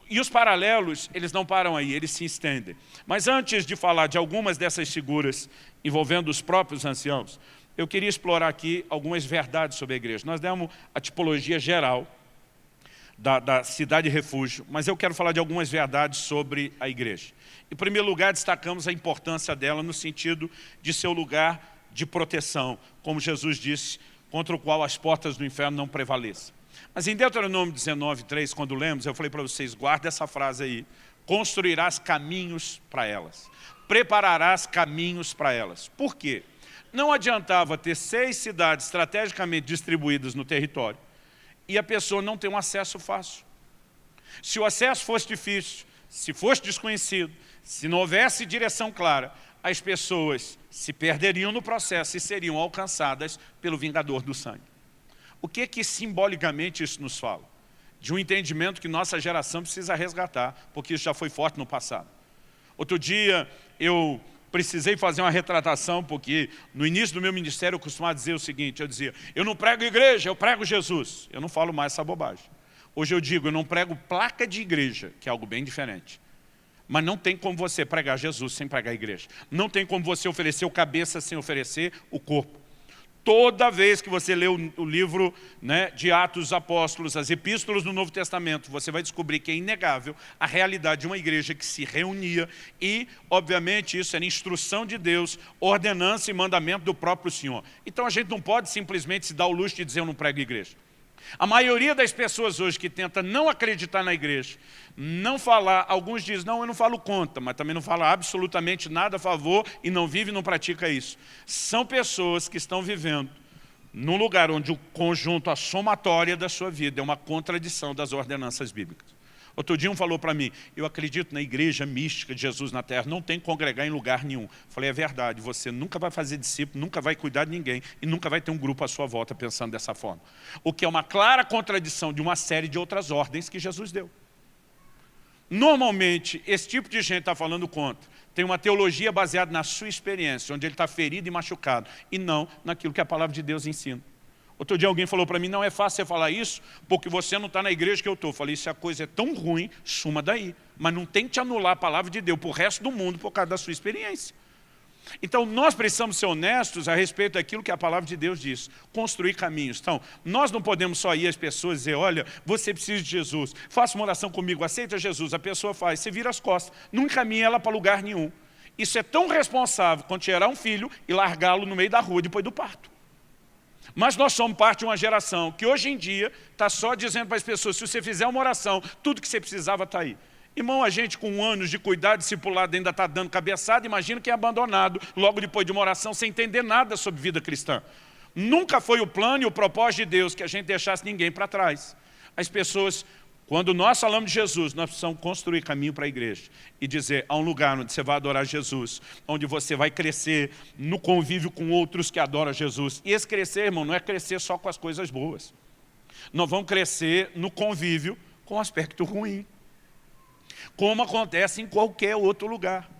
E os paralelos, eles não param aí, eles se estendem. Mas antes de falar de algumas dessas figuras envolvendo os próprios anciãos, eu queria explorar aqui algumas verdades sobre a igreja. Nós demos a tipologia geral da cidade refúgio, mas eu quero falar de algumas verdades sobre a igreja. Em primeiro lugar, destacamos a importância dela no sentido de ser o lugar de proteção, como Jesus disse, contra o qual as portas do inferno não prevaleçam. Mas em Deuteronômio 19:3, quando lemos, eu falei para vocês, guarda essa frase aí, construirás caminhos para elas, prepararás caminhos para elas. Por quê? Não adiantava ter 6 cidades estrategicamente distribuídas no território e a pessoa não ter um acesso fácil. Se o acesso fosse difícil, se fosse desconhecido, se não houvesse direção clara, as pessoas se perderiam no processo e seriam alcançadas pelo vingador do sangue. O que simbolicamente isso nos fala? De um entendimento que nossa geração precisa resgatar, porque isso já foi forte no passado. Outro dia eu precisei fazer uma retratação, porque no início do meu ministério eu costumava dizer o seguinte, eu dizia, eu não prego igreja, eu prego Jesus. Eu não falo mais essa bobagem. Hoje eu digo, eu não prego placa de igreja, que é algo bem diferente. Mas não tem como você pregar Jesus sem pregar a igreja. Não tem como você oferecer o cabeça sem oferecer o corpo. Toda vez que você lê o livro, né, de Atos dos Apóstolos, as epístolas do Novo Testamento, você vai descobrir que é inegável a realidade de uma igreja que se reunia e, obviamente, isso era instrução de Deus, ordenança e mandamento do próprio Senhor. Então a gente não pode simplesmente se dar o luxo de dizer eu não prego igreja. A maioria das pessoas hoje que tenta não acreditar na igreja, não falar, alguns dizem, não, eu não falo contra, mas também não fala absolutamente nada a favor e não vive e não pratica isso. São pessoas que estão vivendo num lugar onde o conjunto, a somatória da sua vida é uma contradição das ordenanças bíblicas. Outro dia um falou para mim, eu acredito na igreja mística de Jesus na terra, não tem que congregar em lugar nenhum. Falei, é verdade, você nunca vai fazer discípulo, nunca vai cuidar de ninguém e nunca vai ter um grupo à sua volta pensando dessa forma. O que é uma clara contradição de uma série de outras ordens que Jesus deu. Normalmente, esse tipo de gente está falando contra. Tem uma teologia baseada na sua experiência, onde ele está ferido e machucado, e não naquilo que a palavra de Deus ensina. Outro dia alguém falou para mim, não é fácil você falar isso, porque você não está na igreja que eu estou. Falei, se a coisa é tão ruim, suma daí. Mas não tente anular a palavra de Deus para o resto do mundo por causa da sua experiência. Então nós precisamos ser honestos a respeito daquilo que a palavra de Deus diz. Construir caminhos. Então, nós não podemos só ir às pessoas e dizer, olha, você precisa de Jesus. Faça uma oração comigo, aceita Jesus. A pessoa faz, você vira as costas. Não encaminha ela para lugar nenhum. Isso é tão responsável quanto gerar um filho e largá-lo no meio da rua depois do parto. Mas nós somos parte de uma geração que hoje em dia está só dizendo para as pessoas, se você fizer uma oração, tudo que você precisava está aí. Irmão, a gente com anos de cuidado discipulado ainda está dando cabeçada, imagina quem é abandonado logo depois de uma oração sem entender nada sobre vida cristã. Nunca foi o plano e o propósito de Deus que a gente deixasse ninguém para trás. As pessoas, quando nós falamos de Jesus, nós precisamos construir caminho para a igreja e dizer, há um lugar onde você vai adorar Jesus, onde você vai crescer no convívio com outros que adoram Jesus. E esse crescer, irmão, não é crescer só com as coisas boas. Nós vamos crescer no convívio com o aspecto ruim, como acontece em qualquer outro lugar.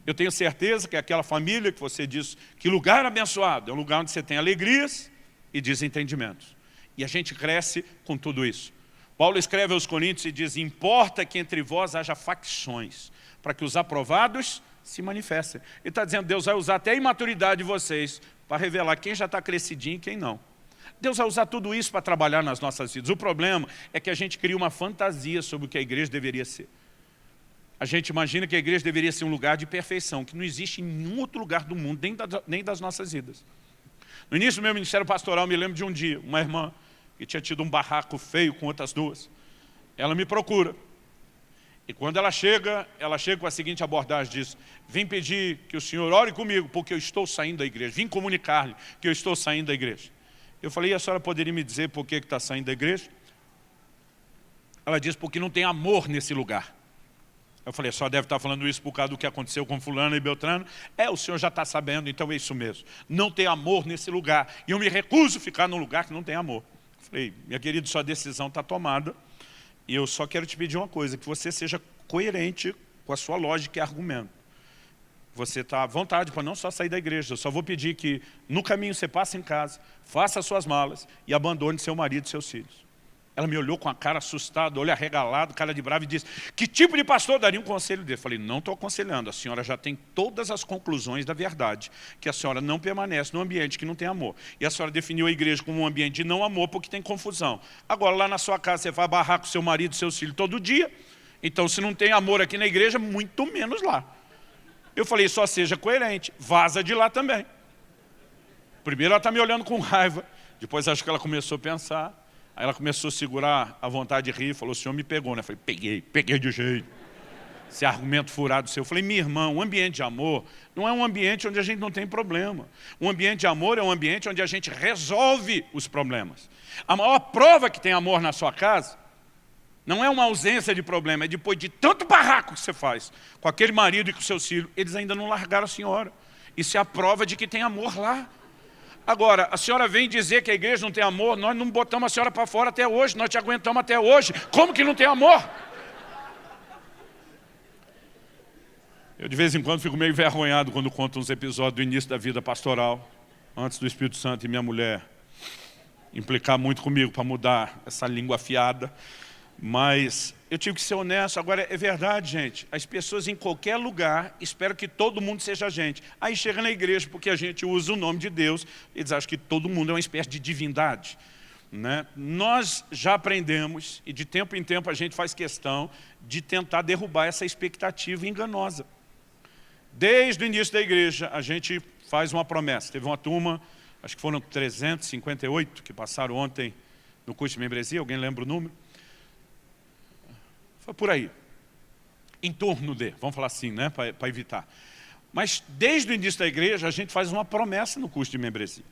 Eu tenho certeza que aquela família que você diz, que lugar abençoado, é um lugar onde você tem alegrias e desentendimentos. E a gente cresce com tudo isso. Paulo escreve aos Coríntios e diz, importa que entre vós haja facções, para que os aprovados se manifestem. Ele está dizendo, Deus vai usar até a imaturidade de vocês para revelar quem já está crescidinho e quem não. Deus vai usar tudo isso para trabalhar nas nossas vidas. O problema é que a gente cria uma fantasia sobre o que a igreja deveria ser. A gente imagina que a igreja deveria ser um lugar de perfeição, que não existe em nenhum outro lugar do mundo, nem das nossas vidas. No início do meu ministério pastoral, me lembro de um dia, uma irmã que tinha tido um barraco feio com outras duas. Ela me procura. E quando ela chega com a seguinte abordagem, diz: vim pedir que o senhor ore comigo, porque eu estou saindo da igreja. Vim comunicar-lhe que eu estou saindo da igreja. Eu falei: e a senhora poderia me dizer por que está saindo da igreja? Ela diz: porque não tem amor nesse lugar. Eu falei: a senhora deve estar falando isso por causa do que aconteceu com fulano e Beltrano. O senhor já está sabendo, então é isso mesmo. Não tem amor nesse lugar. E eu me recuso a ficar num lugar que não tem amor. Eu falei: minha querida, sua decisão está tomada. E eu só quero te pedir uma coisa, que você seja coerente com a sua lógica e argumento. Você está à vontade para não só sair da igreja. Eu só vou pedir que no caminho você passe em casa, faça as suas malas e abandone seu marido e seus filhos. Ela me olhou com a cara assustada, olho arregalado, cara de bravo, e disse: que tipo de pastor daria um conselho dele? Eu falei: não estou aconselhando, a senhora já tem todas as conclusões da verdade, que a senhora não permanece num ambiente que não tem amor. E a senhora definiu a igreja como um ambiente de não amor porque tem confusão. Agora, lá na sua casa, você vai barrar com seu marido e seus filhos todo dia, então se não tem amor aqui na igreja, muito menos lá. Eu falei: só seja coerente, vaza de lá também. Primeiro ela está me olhando com raiva, depois acho que ela começou a pensar. Aí ela começou a segurar a vontade de rir e falou: o senhor me pegou, né? Eu falei: peguei de jeito. Esse argumento furado seu. Eu falei: minha irmã, um ambiente de amor não é um ambiente onde a gente não tem problema. Um ambiente de amor é um ambiente onde a gente resolve os problemas. A maior prova que tem amor na sua casa não é uma ausência de problema, é depois de tanto barraco que você faz com aquele marido e com seus filhos, eles ainda não largaram a senhora. Isso é a prova de que tem amor lá. Agora, a senhora vem dizer que a igreja não tem amor, nós não botamos a senhora para fora até hoje, nós te aguentamos até hoje. Como que não tem amor? Eu de vez em quando fico meio envergonhado quando conto uns episódios do início da vida pastoral, antes do Espírito Santo e minha mulher implicar muito comigo para mudar essa língua afiada. Mas eu tive que ser honesto. Agora, é verdade, gente, as pessoas em qualquer lugar esperam que todo mundo seja gente. Aí chega na igreja, porque a gente usa o nome de Deus, eles acham que todo mundo é uma espécie de divindade, né? Nós já aprendemos, e de tempo em tempo a gente faz questão de tentar derrubar essa expectativa enganosa. Desde o início da igreja, a gente faz uma promessa. Teve uma turma, acho que foram 358 que passaram ontem no curso de membresia, alguém lembra o número? Foi por aí, em torno de, vamos falar assim, né, para evitar. Mas desde o início da igreja, a gente faz uma promessa no curso de membresia.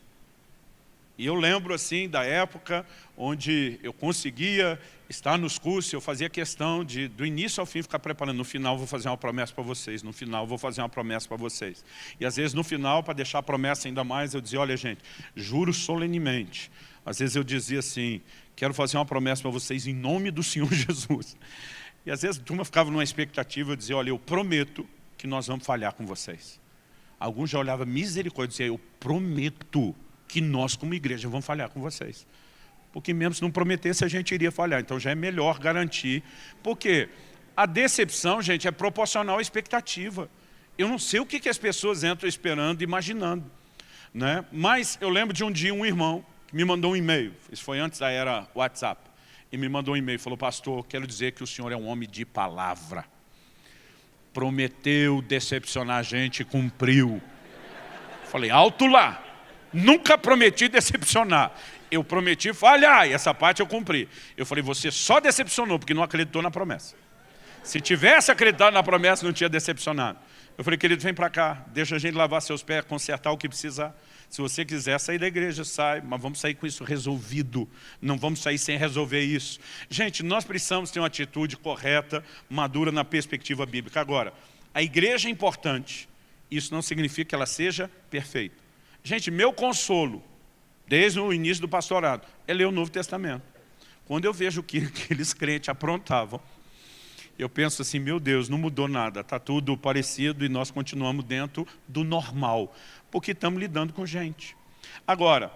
E eu lembro assim da época onde eu conseguia estar nos cursos, eu fazia questão de, do início ao fim, ficar preparando. No final vou fazer uma promessa para vocês, no final vou fazer uma promessa para vocês. E às vezes no final, para deixar a promessa ainda mais, eu dizia: olha gente, juro solenemente. Às vezes eu dizia assim: quero fazer uma promessa para vocês em nome do Senhor Jesus. E às vezes a turma ficava numa expectativa, eu dizia: olha, eu prometo que nós vamos falhar com vocês. Alguns já olhavam misericórdia e diziam: eu prometo que nós como igreja vamos falhar com vocês. Porque mesmo se não prometesse, a gente iria falhar. Então já é melhor garantir. Porque a decepção, gente, é proporcional à expectativa. Eu não sei o que as pessoas entram esperando, imaginando, né? Mas eu lembro de um dia um irmão que me mandou um e-mail. Isso foi antes da era WhatsApp. E me mandou um e-mail, falou: pastor, quero dizer que o senhor é um homem de palavra. Prometeu decepcionar a gente e cumpriu. Falei: alto lá, nunca prometi decepcionar. Eu prometi falhar e essa parte eu cumpri. Eu falei: você só decepcionou porque não acreditou na promessa. Se tivesse acreditado na promessa, não tinha decepcionado. Eu falei: querido, vem para cá, deixa a gente lavar seus pés, consertar o que precisar. Se você quiser sair da igreja, sai, mas vamos sair com isso resolvido. Não vamos sair sem resolver isso. Gente, nós precisamos ter uma atitude correta, madura na perspectiva bíblica. Agora, a igreja é importante. Isso não significa que ela seja perfeita. Gente, meu consolo, desde o início do pastorado, é ler o Novo Testamento. Quando eu vejo o que aqueles crentes aprontavam, eu penso assim: meu Deus, não mudou nada, está tudo parecido e nós continuamos dentro do normal, porque estamos lidando com gente. Agora,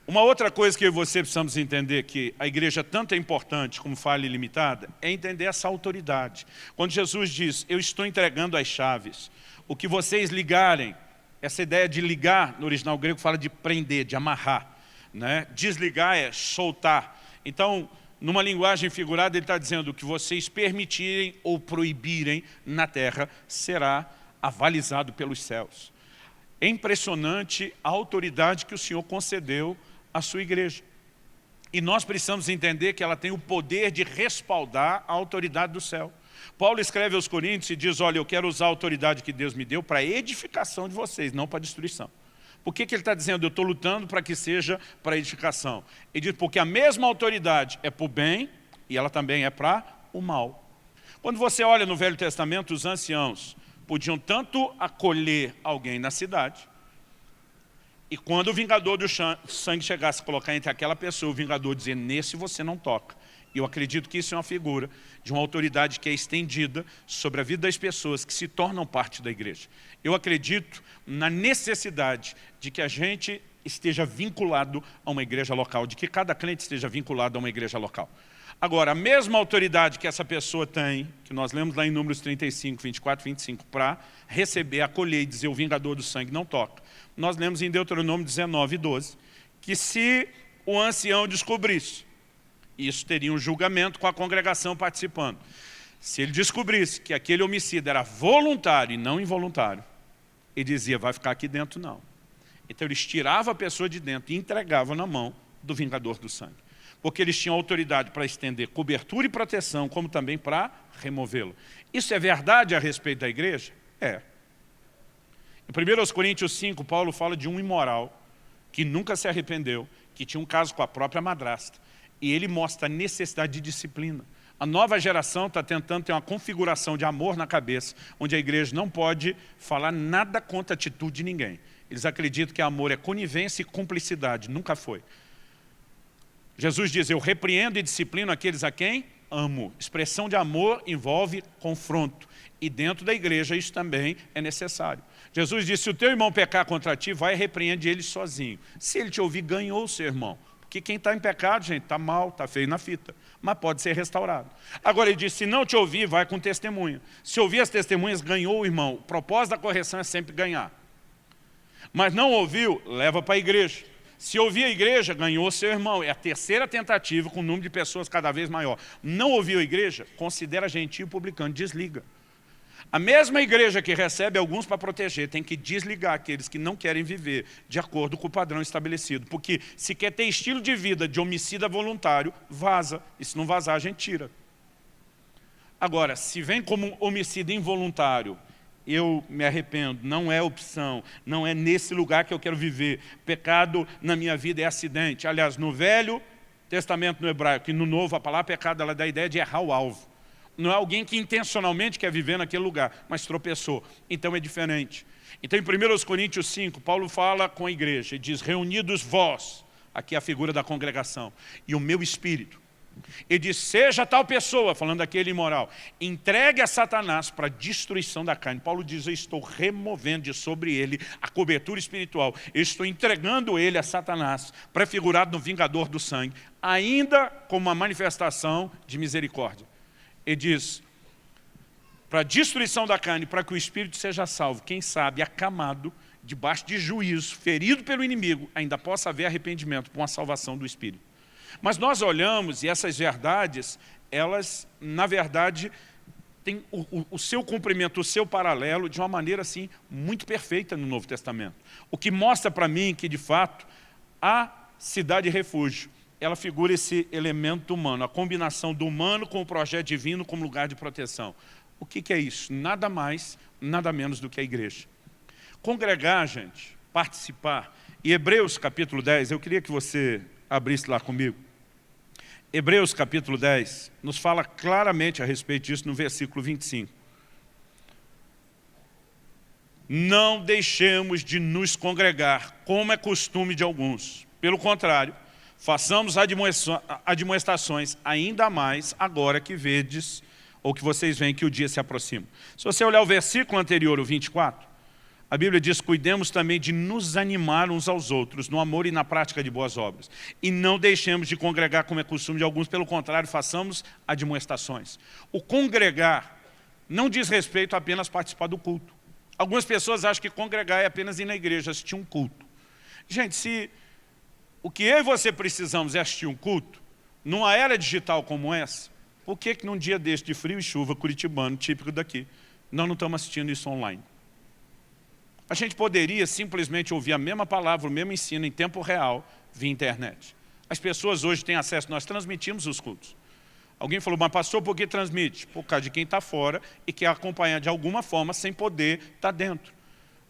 uma outra coisa que eu e você precisamos entender, que a igreja tanto é importante como falha ilimitada, é entender essa autoridade. Quando Jesus diz: eu estou entregando as chaves, o que vocês ligarem, essa ideia de ligar, no original grego fala de prender, de amarrar, né? Desligar é soltar. Então, numa linguagem figurada, ele está dizendo: o que vocês permitirem ou proibirem na terra será avalizado pelos céus. É impressionante a autoridade que o Senhor concedeu à sua igreja. E nós precisamos entender que ela tem o poder de respaldar a autoridade do céu. Paulo escreve aos Coríntios e diz, olha, eu quero usar a autoridade que Deus me deu para a edificação de vocês, não para a destruição. Por que ele está dizendo, eu estou lutando para que seja para a edificação? Ele diz, porque a mesma autoridade é para o bem e ela também é para o mal. Quando você olha no Velho Testamento, os anciãos podiam tanto acolher alguém na cidade, e quando o vingador do sangue chegasse a colocar entre aquela pessoa, o vingador dizia, nesse você não toca. E eu acredito que isso é uma figura de uma autoridade que é estendida sobre a vida das pessoas que se tornam parte da igreja. Eu acredito na necessidade de que a gente esteja vinculado a uma igreja local, de que cada crente esteja vinculado a uma igreja local. Agora, a mesma autoridade que essa pessoa tem, que nós lemos lá em Números 35, 24, 25, para receber, acolher e dizer o vingador do sangue não toca. Nós lemos em Deuteronômio 19, 12, que se o ancião descobrisse, isso teria um julgamento com a congregação participando. Se ele descobrisse que aquele homicídio era voluntário e não involuntário, ele dizia, vai ficar aqui dentro não. Então eles tiravam a pessoa de dentro e entregavam na mão do vingador do sangue. Porque eles tinham autoridade para estender cobertura e proteção, como também para removê-lo. Isso é verdade a respeito da igreja? É. Em 1 Coríntios 5, Paulo fala de um imoral que nunca se arrependeu, que tinha um caso com a própria madrasta. E ele mostra a necessidade de disciplina. A nova geração está tentando ter uma configuração de amor na cabeça, onde a igreja não pode falar nada contra a atitude de ninguém. Eles acreditam que amor é conivência e cumplicidade, nunca foi. Jesus diz, eu repreendo e disciplino aqueles a quem amo. Expressão de amor envolve confronto. E dentro da igreja isso também é necessário. Jesus disse, se o teu irmão pecar contra ti, vai e repreende ele sozinho. Se ele te ouvir, ganhou o seu irmão. Porque quem está em pecado, gente, está mal, está feio na fita. Mas pode ser restaurado. Agora ele disse, se não te ouvir, vai com testemunha. Se ouvir as testemunhas, ganhou o irmão. O propósito da correção é sempre ganhar. Mas não ouviu, leva para a igreja. Se ouvir a igreja, ganhou seu irmão. É a terceira tentativa com o número de pessoas cada vez maior. Não ouviu a igreja, considera gentil publicano, desliga. A mesma igreja que recebe alguns para proteger tem que desligar aqueles que não querem viver de acordo com o padrão estabelecido. Porque se quer ter estilo de vida de homicida voluntário, vaza. E se não vazar, a gente tira. Agora, se vem como homicida involuntário, eu me arrependo, não é opção, não é nesse lugar que eu quero viver. Pecado na minha vida é acidente. Aliás, no Velho Testamento no hebraico e no Novo, a palavra pecado ela dá a ideia de errar o alvo. Não é alguém que intencionalmente quer viver naquele lugar, mas tropeçou. Então é diferente. Então em 1 Coríntios 5, Paulo fala com a igreja e diz, reunidos vós, aqui é a figura da congregação, e o meu espírito. Ele diz, seja tal pessoa, falando daquele imoral, entregue a Satanás para a destruição da carne. Paulo diz, eu estou removendo de sobre ele a cobertura espiritual. Eu estou entregando ele a Satanás, prefigurado no vingador do sangue, ainda como uma manifestação de misericórdia. Ele diz, para a destruição da carne, para que o espírito seja salvo, quem sabe, acamado, debaixo de juízo, ferido pelo inimigo, ainda possa haver arrependimento com a salvação do espírito. Mas nós olhamos e essas verdades, elas, na verdade, têm o seu cumprimento, o seu paralelo, de uma maneira assim, muito perfeita no Novo Testamento. O que mostra para mim que, de fato, a cidade refúgio, ela figura esse elemento humano, a combinação do humano com o projeto divino como lugar de proteção. O que é isso? Nada mais, nada menos do que a igreja. Congregar, gente, participar. E Hebreus capítulo 10, eu queria que você abrisse lá comigo. Hebreus capítulo 10 nos fala claramente a respeito disso no versículo 25. Não deixemos de nos congregar, como é costume de alguns. Pelo contrário, façamos admoestações ainda mais agora que vedes, ou que vocês veem que o dia se aproxima. Se você olhar o versículo anterior, o 24, a Bíblia diz, cuidemos também de nos animar uns aos outros, no amor e na prática de boas obras. E não deixemos de congregar como é costume de alguns, pelo contrário, façamos admoestações. O congregar não diz respeito a apenas participar do culto. Algumas pessoas acham que congregar é apenas ir na igreja, assistir um culto. Gente, se o que eu e você precisamos é assistir um culto, numa era digital como essa, por que num dia deste de frio e chuva, curitibano, típico daqui, nós não estamos assistindo isso online? A gente poderia simplesmente ouvir a mesma palavra, o mesmo ensino em tempo real, via internet. As pessoas hoje têm acesso, nós transmitimos os cultos. Alguém falou, mas pastor, por que transmite? Por causa de quem está fora e quer acompanhar de alguma forma sem poder estar dentro.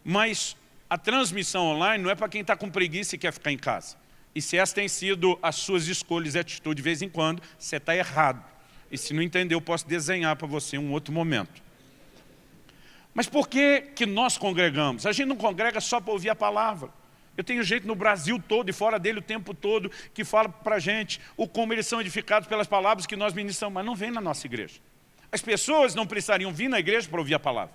Mas a transmissão online não é para quem está com preguiça e quer ficar em casa. E se essas têm sido as suas escolhas e atitudes de vez em quando, você está errado. E se não entender, eu posso desenhar para você um outro momento. Mas por que nós congregamos? A gente não congrega só para ouvir a palavra. Eu tenho gente no Brasil todo e fora dele o tempo todo que fala para a gente o como eles são edificados pelas palavras que nós ministramos, mas não vem na nossa igreja. As pessoas não precisariam vir na igreja para ouvir a palavra.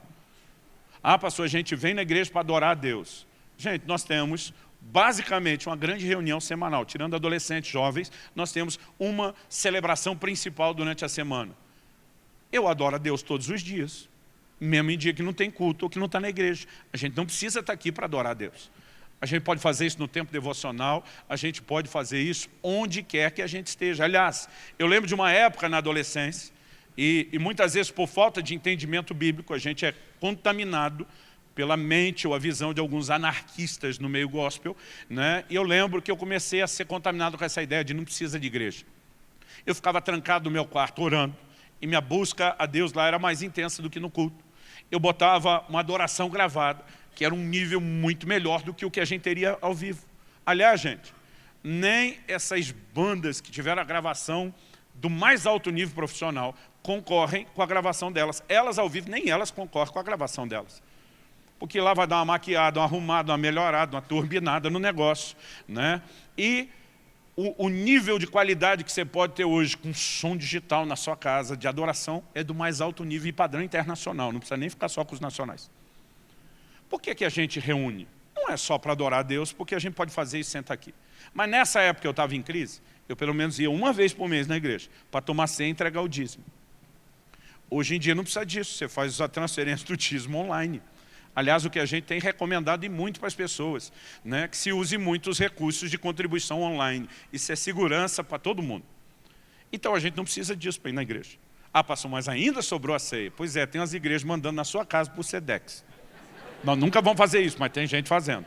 Ah, pastor, a gente vem na igreja para adorar a Deus. Gente, nós temos basicamente uma grande reunião semanal, tirando adolescentes, jovens, nós temos uma celebração principal durante a semana. Eu adoro a Deus todos os dias, mesmo em dia que não tem culto ou que não está na igreja. A gente não precisa estar aqui para adorar a Deus. A gente pode fazer isso no tempo devocional, a gente pode fazer isso onde quer que a gente esteja. Aliás, eu lembro de uma época na adolescência, e muitas vezes por falta de entendimento bíblico, a gente é contaminado pela mente ou a visão de alguns anarquistas no meio gospel, né? E eu lembro que eu comecei a ser contaminado com essa ideia de não precisa de igreja. Eu ficava trancado no meu quarto orando, e minha busca a Deus lá era mais intensa do que no culto. Eu botava uma adoração gravada, que era um nível muito melhor do que o que a gente teria ao vivo. Aliás, gente, nem essas bandas que tiveram a gravação do mais alto nível profissional concorrem com a gravação delas. Elas ao vivo, nem elas concorrem com a gravação delas. Porque lá vai dar uma maquiada, uma arrumada, uma melhorada, uma turbinada no negócio, né? E o nível de qualidade que você pode ter hoje com som digital na sua casa, de adoração, é do mais alto nível e padrão internacional. Não precisa nem ficar só com os nacionais. Por que a gente reúne? Não é só para adorar a Deus, porque a gente pode fazer isso e sentar aqui. Mas nessa época eu estava em crise, eu pelo menos ia uma vez por mês na igreja, para tomar ceia e entregar o dízimo. Hoje em dia não precisa disso, você faz a transferência do dízimo online. Aliás, o que a gente tem recomendado e muito para as pessoas, né, que se use muito os recursos de contribuição online. Isso é segurança para todo mundo. Então a gente não precisa disso para ir na igreja. Ah, pastor, mas ainda sobrou a ceia. Pois é, tem as igrejas mandando na sua casa por Sedex. Nós nunca vamos fazer isso, mas tem gente fazendo.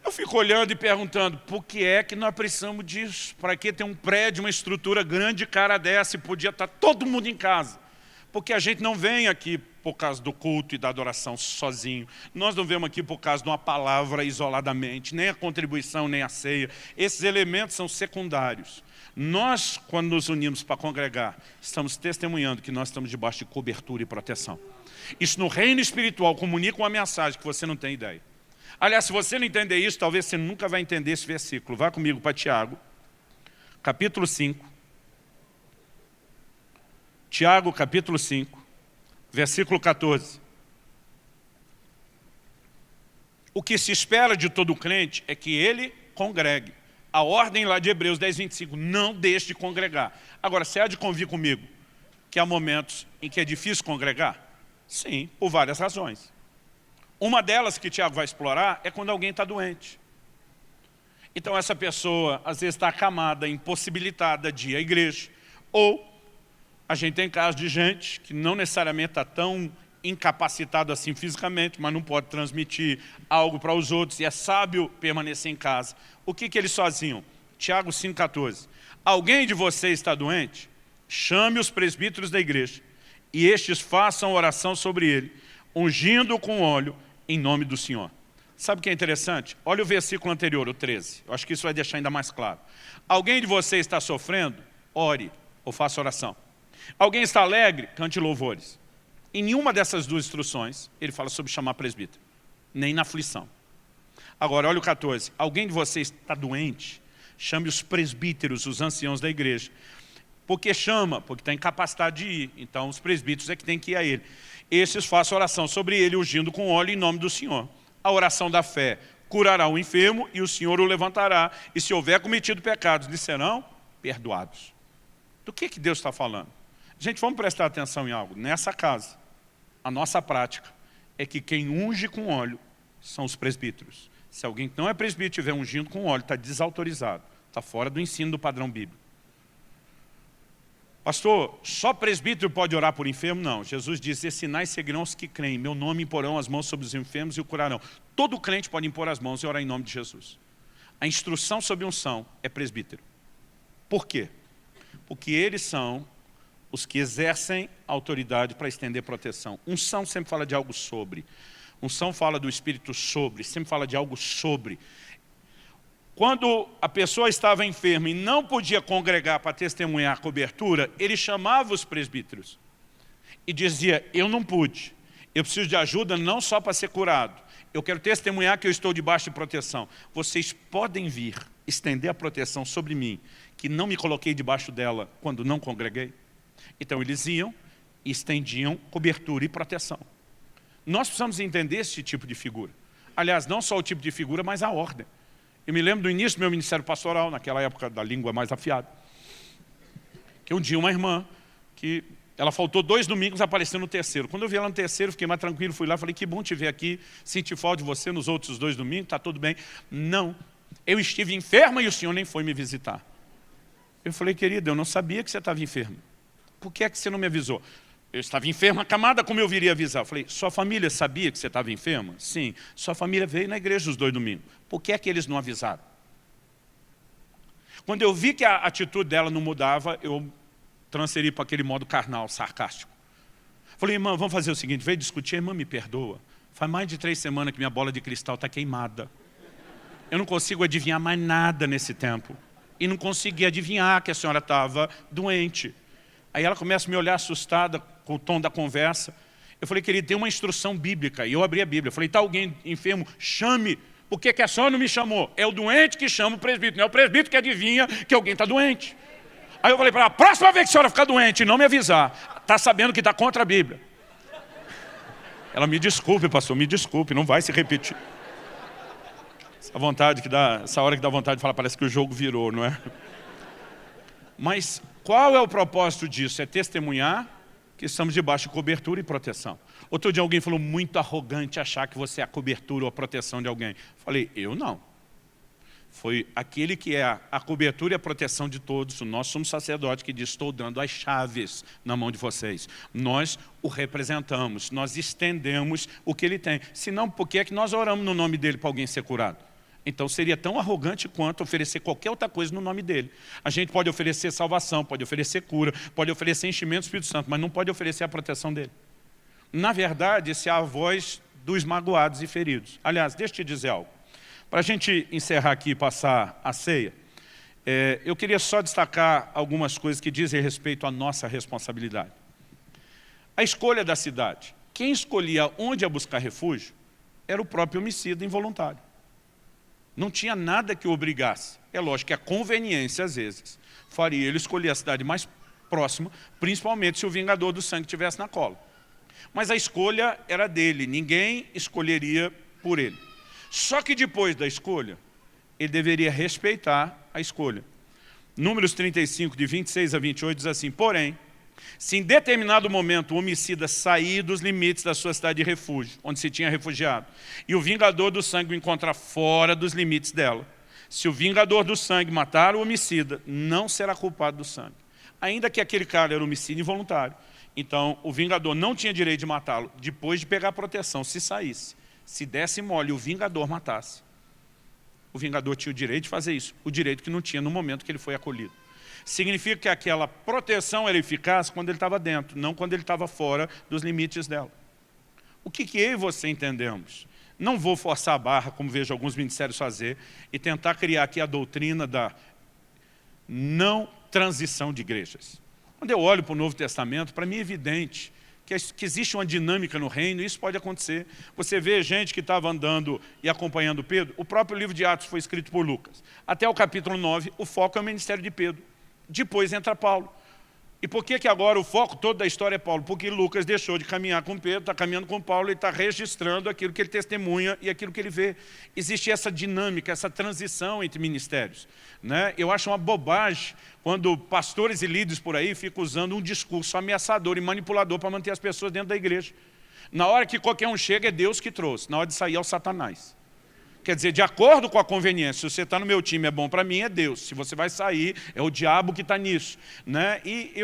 Eu fico olhando e perguntando, por que é que nós precisamos disso? Para que ter um prédio, uma estrutura grande, cara dessa, e podia estar todo mundo em casa? Porque a gente não vem aqui por causa do culto e da adoração sozinho. Nós não vemos aqui por causa de uma palavra isoladamente, nem a contribuição, nem a ceia. Esses elementos são secundários. Nós, quando nos unimos para congregar, estamos testemunhando que nós estamos debaixo de cobertura e proteção. Isso no reino espiritual comunica uma mensagem que você não tem ideia. Aliás, se você não entender isso, talvez você nunca vai entender esse versículo. Vá comigo para Tiago, capítulo 5. Tiago, capítulo 5, versículo 14. O que se espera de todo crente é que ele congregue. A ordem lá de Hebreus 10, 25, não deixe de congregar. Agora, você há de convir comigo que há momentos em que é difícil congregar? Sim, por várias razões. Uma delas que Tiago vai explorar é quando alguém está doente. Então essa pessoa às vezes está acamada, impossibilitada de ir à igreja. Ou a gente tem casos de gente que não necessariamente está tão incapacitado assim fisicamente, mas não pode transmitir algo para os outros e é sábio permanecer em casa. O que eles faziam? Tiago 5,14. Alguém de vocês está doente? Chame os presbíteros da igreja e estes façam oração sobre ele, ungindo com óleo em nome do Senhor. Sabe o que é interessante? Olha o versículo anterior, o 13. Eu acho que isso vai deixar ainda mais claro. Alguém de vocês está sofrendo? Ore ou faça oração. Alguém está alegre? Cante louvores. Em nenhuma dessas duas instruções, ele fala sobre chamar presbítero. Nem na aflição. Agora, olha o 14. Alguém de vocês está doente? Chame os presbíteros, os anciãos da igreja. Por que chama? Porque está incapacitado de ir. Então, os presbíteros é que tem que ir a ele. Esses façam oração sobre ele, ungindo com óleo em nome do Senhor. A oração da fé curará o enfermo e o Senhor o levantará. E se houver cometido pecados, lhe serão perdoados. Do que Deus está falando? Gente, vamos prestar atenção em algo. Nessa casa, a nossa prática é que quem unge com óleo são os presbíteros. Se alguém que não é presbítero estiver ungindo com óleo, está desautorizado. Está fora do ensino do padrão bíblico. Pastor, só presbítero pode orar por enfermo? Não. Jesus diz, esses sinais seguirão os que creem. Meu nome imporão as mãos sobre os enfermos e o curarão. Todo crente pode impor as mãos e orar em nome de Jesus. A instrução sobre unção é presbítero. Por quê? Porque eles são os que exercem autoridade para estender proteção. Unção sempre fala de algo sobre. Unção fala do Espírito sobre, sempre fala de algo sobre. Quando a pessoa estava enferma e não podia congregar para testemunhar a cobertura, ele chamava os presbíteros e dizia, eu não pude, eu preciso de ajuda não só para ser curado, eu quero testemunhar que eu estou debaixo de proteção. Vocês podem vir estender a proteção sobre mim, que não me coloquei debaixo dela quando não congreguei? Então eles iam e estendiam cobertura e proteção. Nós precisamos entender esse tipo de figura. Aliás, não só o tipo de figura, mas a ordem. Eu me lembro do início do meu ministério pastoral, naquela época da língua mais afiada, que um dia uma irmã, que ela faltou 2 domingos, apareceu no terceiro. Quando eu vi ela no terceiro, fiquei mais tranquilo, fui lá, falei, que bom te ver aqui, senti falta de você nos outros 2 domingos, está tudo bem. Não, eu estive enferma e o senhor nem foi me visitar. Eu falei, querida, eu não sabia que você estava enferma. Por que é que você não me avisou? Eu estava enferma, acamada, como eu viria avisar? Eu falei, sua família sabia que você estava enferma? Sim. Sua família veio na igreja os 2 domingos. Por que é que eles não avisaram? Quando eu vi que a atitude dela não mudava, eu transferi para aquele modo carnal, sarcástico. Falei, irmã, vamos fazer o seguinte, veio discutir, irmã, me perdoa. Faz mais de 3 semanas que minha bola de cristal está queimada. Eu não consigo adivinhar mais nada nesse tempo. E não consegui adivinhar que a senhora estava doente. Aí ela começa a me olhar assustada com o tom da conversa. Eu falei, querido, tem uma instrução bíblica. E eu abri a Bíblia. Eu falei, está alguém enfermo? Chame. Por que a senhora não me chamou? É o doente que chama o presbítero. Não é o presbítero que adivinha que alguém está doente. Aí eu falei para ela, a próxima vez que a senhora ficar doente e não me avisar, está sabendo que está contra a Bíblia. Ela, me desculpe, pastor, me desculpe, não vai se repetir. Essa hora que dá vontade de falar, parece que o jogo virou, não é? Mas qual é o propósito disso? É testemunhar que estamos debaixo de cobertura e proteção. Outro dia alguém falou, muito arrogante achar que você é a cobertura ou a proteção de alguém. Falei, eu não. Foi aquele que é a cobertura e a proteção de todos, o nosso sumo sacerdote que diz, estou dando as chaves na mão de vocês. Nós o representamos, nós estendemos o que ele tem. Senão, por que é que nós oramos no nome dele para alguém ser curado? Então seria tão arrogante quanto oferecer qualquer outra coisa no nome dele. A gente pode oferecer salvação, pode oferecer cura, pode oferecer enchimento do Espírito Santo, mas não pode oferecer a proteção dele. Na verdade, essa é a voz dos magoados e feridos. Aliás, deixa eu te dizer algo. Para a gente encerrar aqui e passar a ceia, eu queria só destacar algumas coisas que dizem respeito à nossa responsabilidade. A escolha da cidade. Quem escolhia onde ia buscar refúgio era o próprio homicida involuntário. Não tinha nada que o obrigasse. É lógico que a conveniência, às vezes, faria ele escolher a cidade mais próxima, principalmente se o vingador do sangue estivesse na cola. Mas a escolha era dele, ninguém escolheria por ele. Só que depois da escolha, ele deveria respeitar a escolha. Números 35, de 26 a 28, diz assim, porém, se em determinado momento o homicida sair dos limites da sua cidade de refúgio, onde se tinha refugiado, e o vingador do sangue o encontrar fora dos limites dela, se o vingador do sangue matar o homicida, não será culpado do sangue. Ainda que aquele cara era homicídio involuntário, então o vingador não tinha direito de matá-lo depois de pegar a proteção, se saísse. Se desse mole e o vingador matasse, o vingador tinha o direito de fazer isso, o direito que não tinha no momento que ele foi acolhido. Significa que aquela proteção era eficaz quando ele estava dentro, não quando ele estava fora dos limites dela. O que eu e você entendemos? Não vou forçar a barra, como vejo alguns ministérios fazer, e tentar criar aqui a doutrina da não transição de igrejas. Quando eu olho para o Novo Testamento, para mim é evidente que existe uma dinâmica no reino, e isso pode acontecer. Você vê gente que estava andando e acompanhando Pedro, o próprio livro de Atos foi escrito por Lucas. Até o capítulo 9, o foco é o ministério de Pedro. Depois entra Paulo. E por que agora o foco todo da história é Paulo? Porque Lucas deixou de caminhar com Pedro, está caminhando com Paulo e está registrando aquilo que ele testemunha e aquilo que ele vê. Existe essa dinâmica, essa transição entre ministérios, né? Eu acho uma bobagem quando pastores e líderes por aí ficam usando um discurso ameaçador e manipulador para manter as pessoas dentro da igreja. Na hora que qualquer um chega, é Deus que trouxe. Na hora de sair, é o Satanás. Quer dizer, de acordo com a conveniência, se você está no meu time, é bom para mim, é Deus. Se você vai sair, é o diabo que está nisso, né? E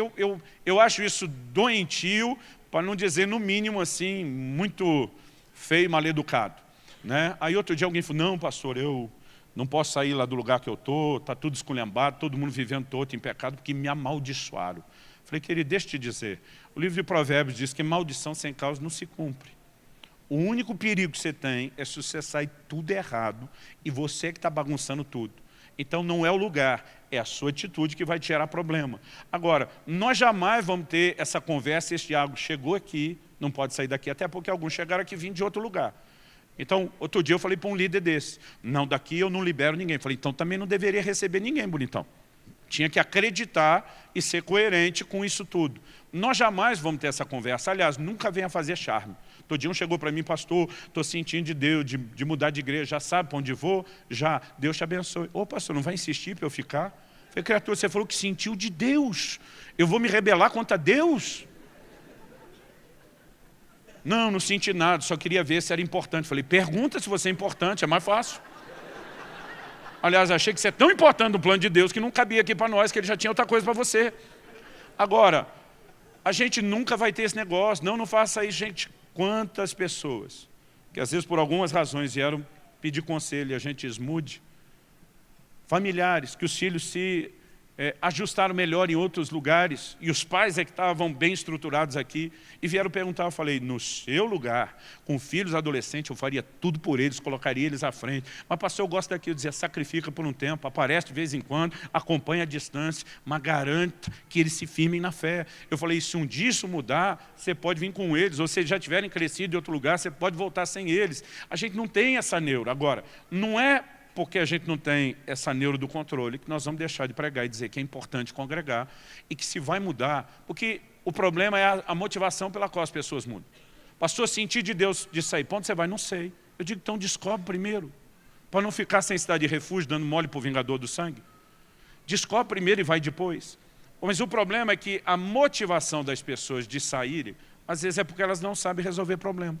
eu acho isso doentio, para não dizer, no mínimo, assim, muito feio e mal educado, né? Aí outro dia alguém falou, não, pastor, eu Não posso sair lá do lugar que eu estou, está tudo esculhambado, todo mundo vivendo todo em pecado, porque me amaldiçoaram. Falei, querido, deixa eu te dizer, o livro de Provérbios diz que maldição sem causa não se cumpre. O único perigo que você tem é se você sair tudo errado e você que está bagunçando tudo. Então não é o lugar, é a sua atitude que vai te gerar problema. Agora, nós jamais vamos ter essa conversa, esse diálogo chegou aqui, não pode sair daqui, até porque alguns chegaram aqui vindo de outro lugar. Então, outro dia eu falei para um líder desse, não, daqui eu não libero ninguém. Falei, então também não deveria receber ninguém, bonitão. Tinha que acreditar e ser coerente com isso tudo. Nós jamais vamos ter essa conversa. Aliás, nunca venha fazer charme. Todo dia um chegou para mim, pastor, estou sentindo de Deus, de mudar de igreja, já sabe para onde vou? Já, Deus te abençoe. Ô pastor, não vai insistir para eu ficar? Falei, criatura, você falou que sentiu de Deus. Eu vou me rebelar contra Deus? Não, não senti nada, só queria ver se era importante. Falei, pergunta se você é importante, é mais fácil. Aliás, achei que você é tão importante no plano de Deus que não cabia aqui para nós, que ele já tinha outra coisa para você. Agora, a gente nunca vai ter esse negócio. Não faça isso, gente. Quantas pessoas, que às vezes por algumas razões vieram pedir conselho e a gente esmude. Familiares, que os filhos se ajustaram melhor em outros lugares, e os pais é que estavam bem estruturados aqui, e vieram perguntar, eu falei, no seu lugar, com filhos adolescentes, eu faria tudo por eles, colocaria eles à frente. Mas pastor, eu gosto daquilo, dizer, sacrifica por um tempo, aparece de vez em quando, acompanha a distância, mas garanta que eles se firmem na fé. Eu falei, se um dia isso mudar, você pode vir com eles, ou se já tiverem crescido em outro lugar, você pode voltar sem eles. A gente não tem essa neuro. Agora, não é porque a gente não tem essa neuro do controle, que nós vamos deixar de pregar e dizer que é importante congregar e que se vai mudar, porque o problema é a motivação pela qual as pessoas mudam. Pastor, sentir de Deus de sair, para onde você vai? Não sei. Eu digo, então descobre primeiro, para não ficar sem cidade de refúgio, dando mole para o vingador do sangue. Descobre primeiro e vai depois. Mas o problema é que a motivação das pessoas de saírem, às vezes é porque elas não sabem resolver problema.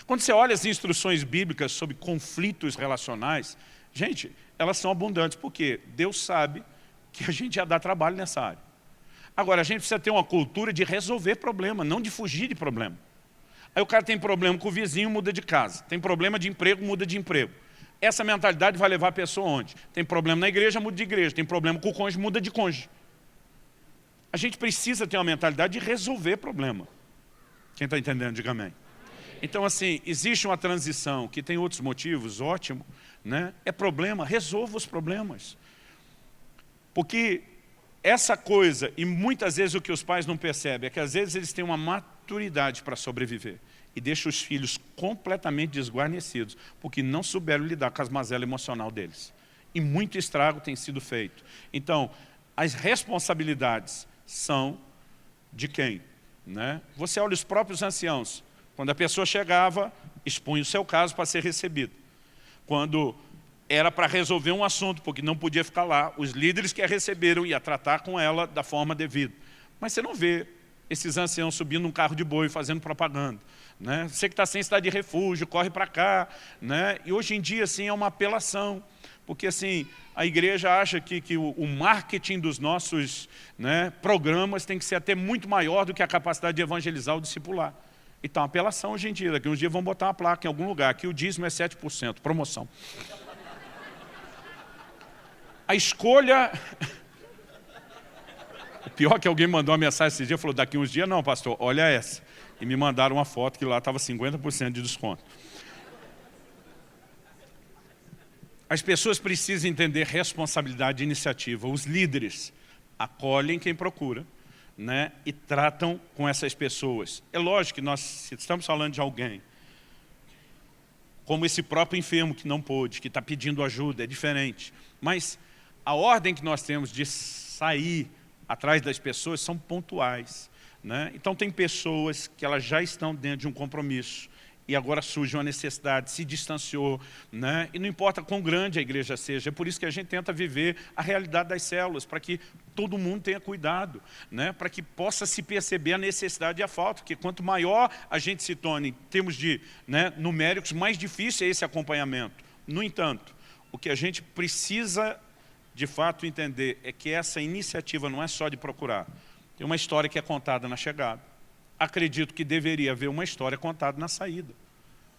Quando você olha as instruções bíblicas sobre conflitos relacionais, gente, elas são abundantes, porque Deus sabe que a gente já dá trabalho nessa área. Agora, a gente precisa ter uma cultura de resolver problema, não de fugir de problema. Aí o cara tem problema com o vizinho, muda de casa. Tem problema de emprego, muda de emprego. Essa mentalidade vai levar a pessoa onde? Tem problema na igreja, muda de igreja. Tem problema com o cônjuge, muda de cônjuge. A gente precisa ter uma mentalidade de resolver problema. Quem está entendendo, diga amém. Então, assim, existe uma transição que tem outros motivos, ótimo, né? É problema, resolva os problemas. Porque essa coisa, e muitas vezes o que os pais não percebem, é que às vezes eles têm uma maturidade para sobreviver e deixam os filhos completamente desguarnecidos, porque não souberam lidar com as mazelas emocionais deles. E muito estrago tem sido feito. Então, as responsabilidades são de quem? Né? Você olha os próprios anciãos. Quando a pessoa chegava, expunha o seu caso para ser recebido. Quando era para resolver um assunto, porque não podia ficar lá, os líderes que a receberam iam tratar com ela da forma devida. Mas você não vê esses anciãos subindo num carro de boi, fazendo propaganda. Né? Você que está sem cidade de refúgio, corre para cá. Né? E hoje em dia, assim, é uma apelação. Porque assim, a igreja acha que o marketing dos nossos, né, programas tem que ser até muito maior do que a capacidade de evangelizar ou discipular. Então, apelação hoje em dia, daqui uns dias vão botar uma placa em algum lugar, que o dízimo é 7%, promoção. A escolha... O pior é que alguém mandou uma mensagem esse dia, falou, daqui uns dias não, pastor, olha essa. E me mandaram uma foto que lá estava 50% de desconto. As pessoas precisam entender responsabilidade e iniciativa. Os líderes acolhem quem procura, né, e tratam com essas pessoas. É lógico que nós, se estamos falando de alguém, como esse próprio enfermo que não pôde, que está pedindo ajuda, é diferente. Mas a ordem que nós temos de sair atrás das pessoas são pontuais. Né? Então tem pessoas que elas já estão dentro de um compromisso, e agora surge uma necessidade, se distanciou, né? E não importa quão grande a igreja seja, é por isso que a gente tenta viver a realidade das células, para que todo mundo tenha cuidado, né? Para que possa se perceber a necessidade e a falta, porque quanto maior a gente se torne em termos de, né, numéricos, mais difícil é esse acompanhamento. No entanto, o que a gente precisa de fato entender é que essa iniciativa não é só de procurar. Tem uma história que é contada na chegada. Acredito que deveria haver uma história contada na saída.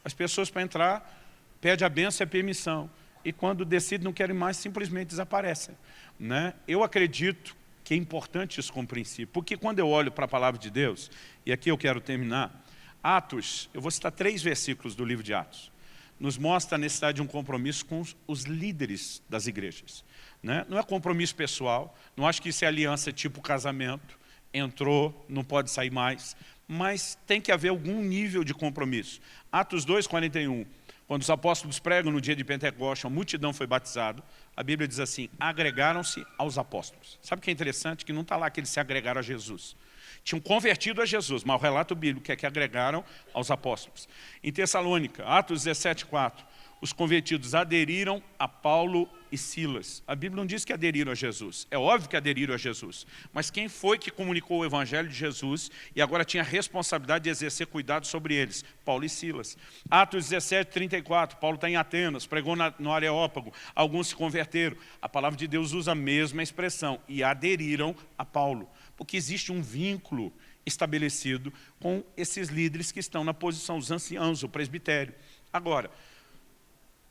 As pessoas, para entrar, pede a bênção e a permissão. E quando decidem não querem mais, simplesmente desaparecem. Né? Eu acredito que é importante isso como princípio, porque quando eu olho para a palavra de Deus, e aqui eu quero terminar, Atos, eu vou citar 3 versículos do livro de Atos, nos mostra a necessidade de um compromisso com os líderes das igrejas. Né? Não é compromisso pessoal, não acho que isso é aliança tipo casamento, entrou, não pode sair mais, mas tem que haver algum nível de compromisso. Atos 2:41, quando os apóstolos pregam no dia de Pentecostes, a multidão foi batizada, a Bíblia diz assim, agregaram-se aos apóstolos. Sabe o que é interessante? Que não está lá que eles se agregaram a Jesus. Tinham convertido a Jesus, mas o relato bíblico é que agregaram aos apóstolos. Em Tessalônica, Atos 17:4, os convertidos aderiram a Paulo e Silas. A Bíblia não diz que aderiram a Jesus. É óbvio que aderiram a Jesus. Mas quem foi que comunicou o evangelho de Jesus e agora tinha a responsabilidade de exercer cuidado sobre eles? Paulo e Silas. Atos 17:34, Paulo está em Atenas, pregou no Areópago, alguns se converteram. A palavra de Deus usa a mesma expressão, e aderiram a Paulo. Porque existe um vínculo estabelecido com esses líderes que estão na posição, os anciãos, o presbitério. Agora,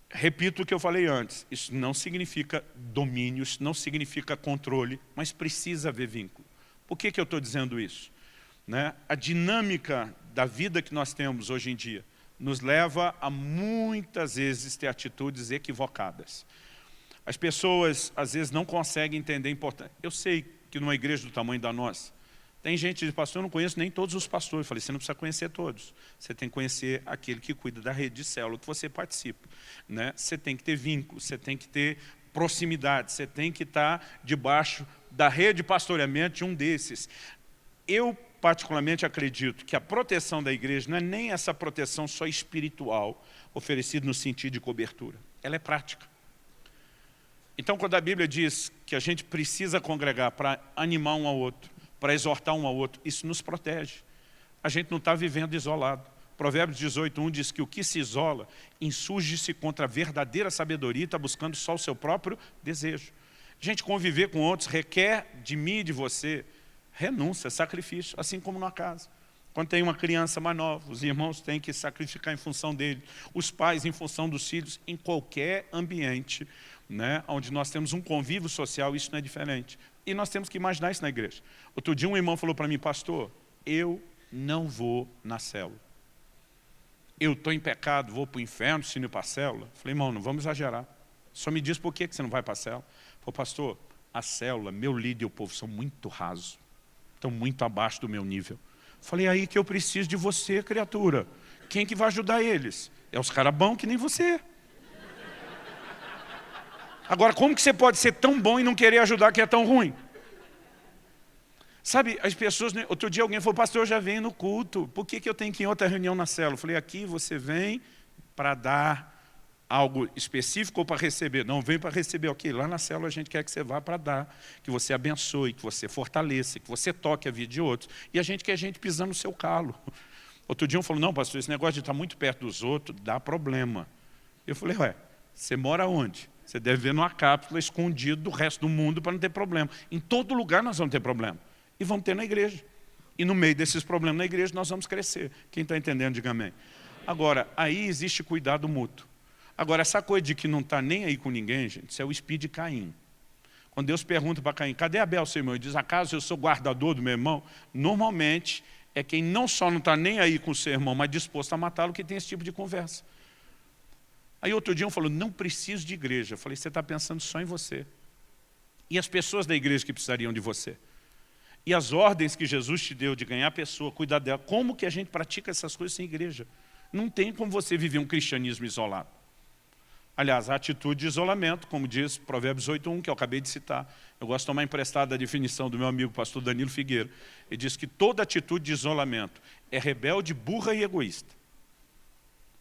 repito o que eu falei antes, isso não significa domínio, isso não significa controle, mas precisa haver vínculo. Por que eu estou dizendo isso? Né? A dinâmica da vida que nós temos hoje em dia nos leva a muitas vezes ter atitudes equivocadas. As pessoas às vezes não conseguem entender a importância. Eu sei que numa igreja do tamanho da nossa, tem gente que diz, pastor, eu não conheço nem todos os pastores. Eu falei, você não precisa conhecer todos. Você tem que conhecer aquele que cuida da rede de célula que você participa. Né? Você tem que ter vínculo, você tem que ter proximidade, você tem que estar debaixo da rede de pastoreamento de um desses. Eu, particularmente, acredito que a proteção da igreja não é nem essa proteção só espiritual, oferecida no sentido de cobertura. Ela é prática. Então, quando a Bíblia diz que a gente precisa congregar para animar um ao outro, para exortar um ao outro, isso nos protege. A gente não está vivendo isolado. Provérbios 18:1 diz que o que se isola insurge-se contra a verdadeira sabedoria e está buscando só o seu próprio desejo. A gente conviver com outros requer de mim e de você renúncia, sacrifício, assim como numa casa. Quando tem uma criança mais nova, os irmãos têm que sacrificar em função dele, os pais em função dos filhos, em qualquer ambiente, né, onde nós temos um convívio social, isso não é diferente. E nós temos que imaginar isso na igreja. Outro dia um irmão falou para mim, pastor, eu não vou na célula. Eu estou em pecado, vou para o inferno se não ir para a célula. Falei, irmão, não vamos exagerar. Só me diz por que você não vai para a célula. Falei, pastor, a célula, meu líder e o povo são muito rasos. Estão muito abaixo do meu nível. Falei, aí que eu preciso de você, criatura. Quem que vai ajudar eles? É os caras bons que nem você. Agora, como que você pode ser tão bom e não querer ajudar que é tão ruim? Sabe, as pessoas... Outro dia alguém falou, pastor, eu já venho no culto. Por que eu tenho que ir em outra reunião na célula? Eu falei, aqui você vem para dar algo específico ou para receber? Não, vem para receber. Ok, lá na célula a gente quer que você vá para dar, que você abençoe, que você fortaleça, que você toque a vida de outros. E a gente quer gente pisando no seu calo. Outro dia um falou, não, pastor, esse negócio de estar muito perto dos outros dá problema. Eu falei, ué, você mora onde? Você deve ver numa cápsula escondido do resto do mundo para não ter problema. Em todo lugar nós vamos ter problema. E vamos ter na igreja. E no meio desses problemas na igreja nós vamos crescer. Quem está entendendo, diga amém. Agora, aí existe cuidado mútuo. Agora, essa coisa de que não está nem aí com ninguém, gente, isso é o espírito de Caim. Quando Deus pergunta para Caim, cadê Abel, seu irmão? Ele diz, acaso eu sou guardador do meu irmão? Normalmente, é quem não só não está nem aí com o seu irmão, mas disposto a matá-lo, que tem esse tipo de conversa. Aí outro dia um falou, não preciso de igreja. Eu falei, você está pensando só em você. E as pessoas da igreja que precisariam de você? E as ordens que Jesus te deu de ganhar a pessoa, cuidar dela, como que a gente pratica essas coisas sem igreja? Não tem como você viver um cristianismo isolado. Aliás, a atitude de isolamento, como diz Provérbios 8:1, que eu acabei de citar. Eu gosto de tomar emprestada a definição do meu amigo pastor Danilo Figueira. Ele diz que toda atitude de isolamento é rebelde, burra e egoísta.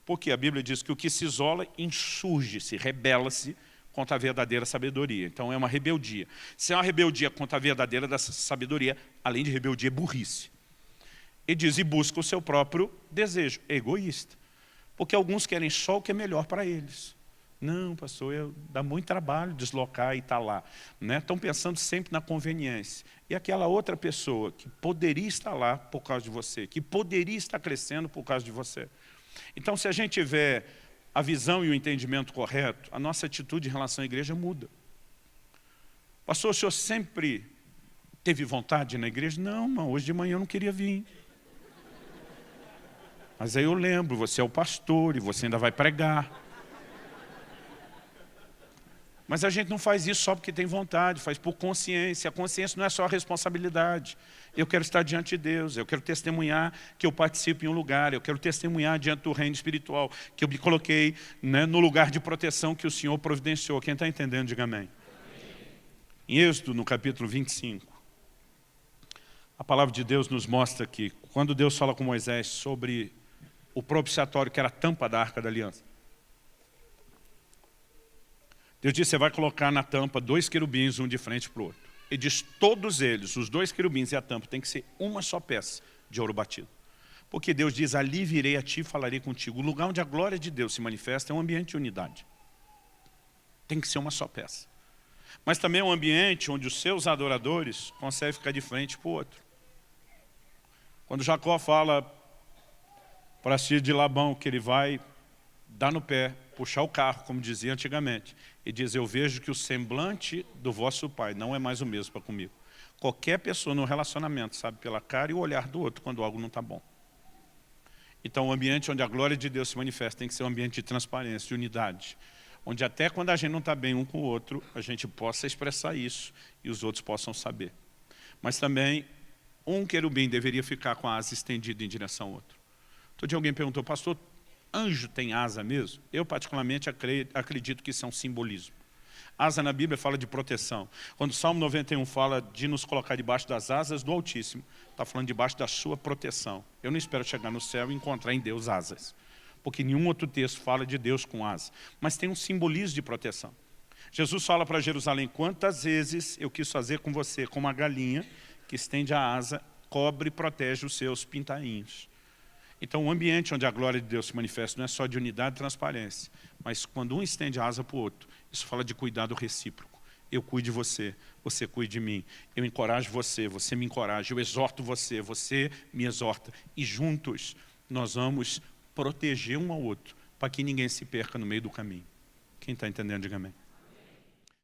Porque a Bíblia diz que o que se isola insurge-se, rebela-se contra a verdadeira sabedoria. Então é uma rebeldia. Se é uma rebeldia contra a verdadeira da sabedoria, além de rebeldia, é burrice. Ele diz, e busca o seu próprio desejo, é egoísta. Porque alguns querem só o que é melhor para eles. Não, pastor, dá muito trabalho deslocar e estar lá. Né? Estão pensando sempre na conveniência. E aquela outra pessoa que poderia estar lá por causa de você, que poderia estar crescendo por causa de você. Então, se a gente tiver a visão e o entendimento correto, a nossa atitude em relação à igreja muda. Pastor, o senhor sempre teve vontade de ir na igreja? Não, mas hoje de manhã eu não queria vir. Mas aí eu lembro, você é o pastor e você ainda vai pregar. Mas a gente não faz isso só porque tem vontade, faz por consciência. A consciência não é só a responsabilidade. Eu quero estar diante de Deus, eu quero testemunhar que eu participo em um lugar, eu quero testemunhar diante do reino espiritual, que eu me coloquei, né, no lugar de proteção que o Senhor providenciou. Quem está entendendo, diga amém. Em Êxodo, no capítulo 25, a palavra de Deus nos mostra que quando Deus fala com Moisés sobre o propiciatório, que era a tampa da Arca da Aliança, Deus disse, você vai colocar na tampa 2 querubins, um de frente para o outro. Ele diz, todos eles, os 2 querubins e a tampa, tem que ser uma só peça de ouro batido. Porque Deus diz, ali virei a ti e falarei contigo. O lugar onde a glória de Deus se manifesta é um ambiente de unidade. Tem que ser uma só peça. Mas também é um ambiente onde os seus adoradores conseguem ficar de frente para o outro. Quando Jacó fala para filho de Labão que ele vai dar no pé, puxar o carro, como dizia antigamente, e diz, eu vejo que o semblante do vosso pai não é mais o mesmo para comigo. Qualquer pessoa no relacionamento sabe pela cara e o olhar do outro quando algo não está bom. Então o ambiente onde a glória de Deus se manifesta tem que ser um ambiente de transparência, de unidade, onde até quando a gente não está bem um com o outro, a gente possa expressar isso e os outros possam saber. Mas também um querubim deveria ficar com a asa estendida em direção ao outro. Outro dia alguém perguntou, pastor, anjo tem asa mesmo? Eu particularmente acredito que isso é um simbolismo. Asa na Bíblia fala de proteção. Quando o Salmo 91 fala de nos colocar debaixo das asas do Altíssimo, está falando debaixo da sua proteção. Eu não espero chegar no céu e encontrar em Deus asas, porque nenhum outro texto fala de Deus com asas. Mas tem um simbolismo de proteção. Jesus fala para Jerusalém, quantas vezes eu quis fazer com você como a galinha que estende a asa, cobre e protege os seus pintainhos. Então, o ambiente onde a glória de Deus se manifesta não é só de unidade e transparência, mas quando um estende a asa para o outro, isso fala de cuidado recíproco. Eu cuido de você, você cuida de mim. Eu encorajo você, você me encoraja. Eu exorto você, você me exorta. E juntos nós vamos proteger um ao outro, para que ninguém se perca no meio do caminho. Quem está entendendo, diga amém.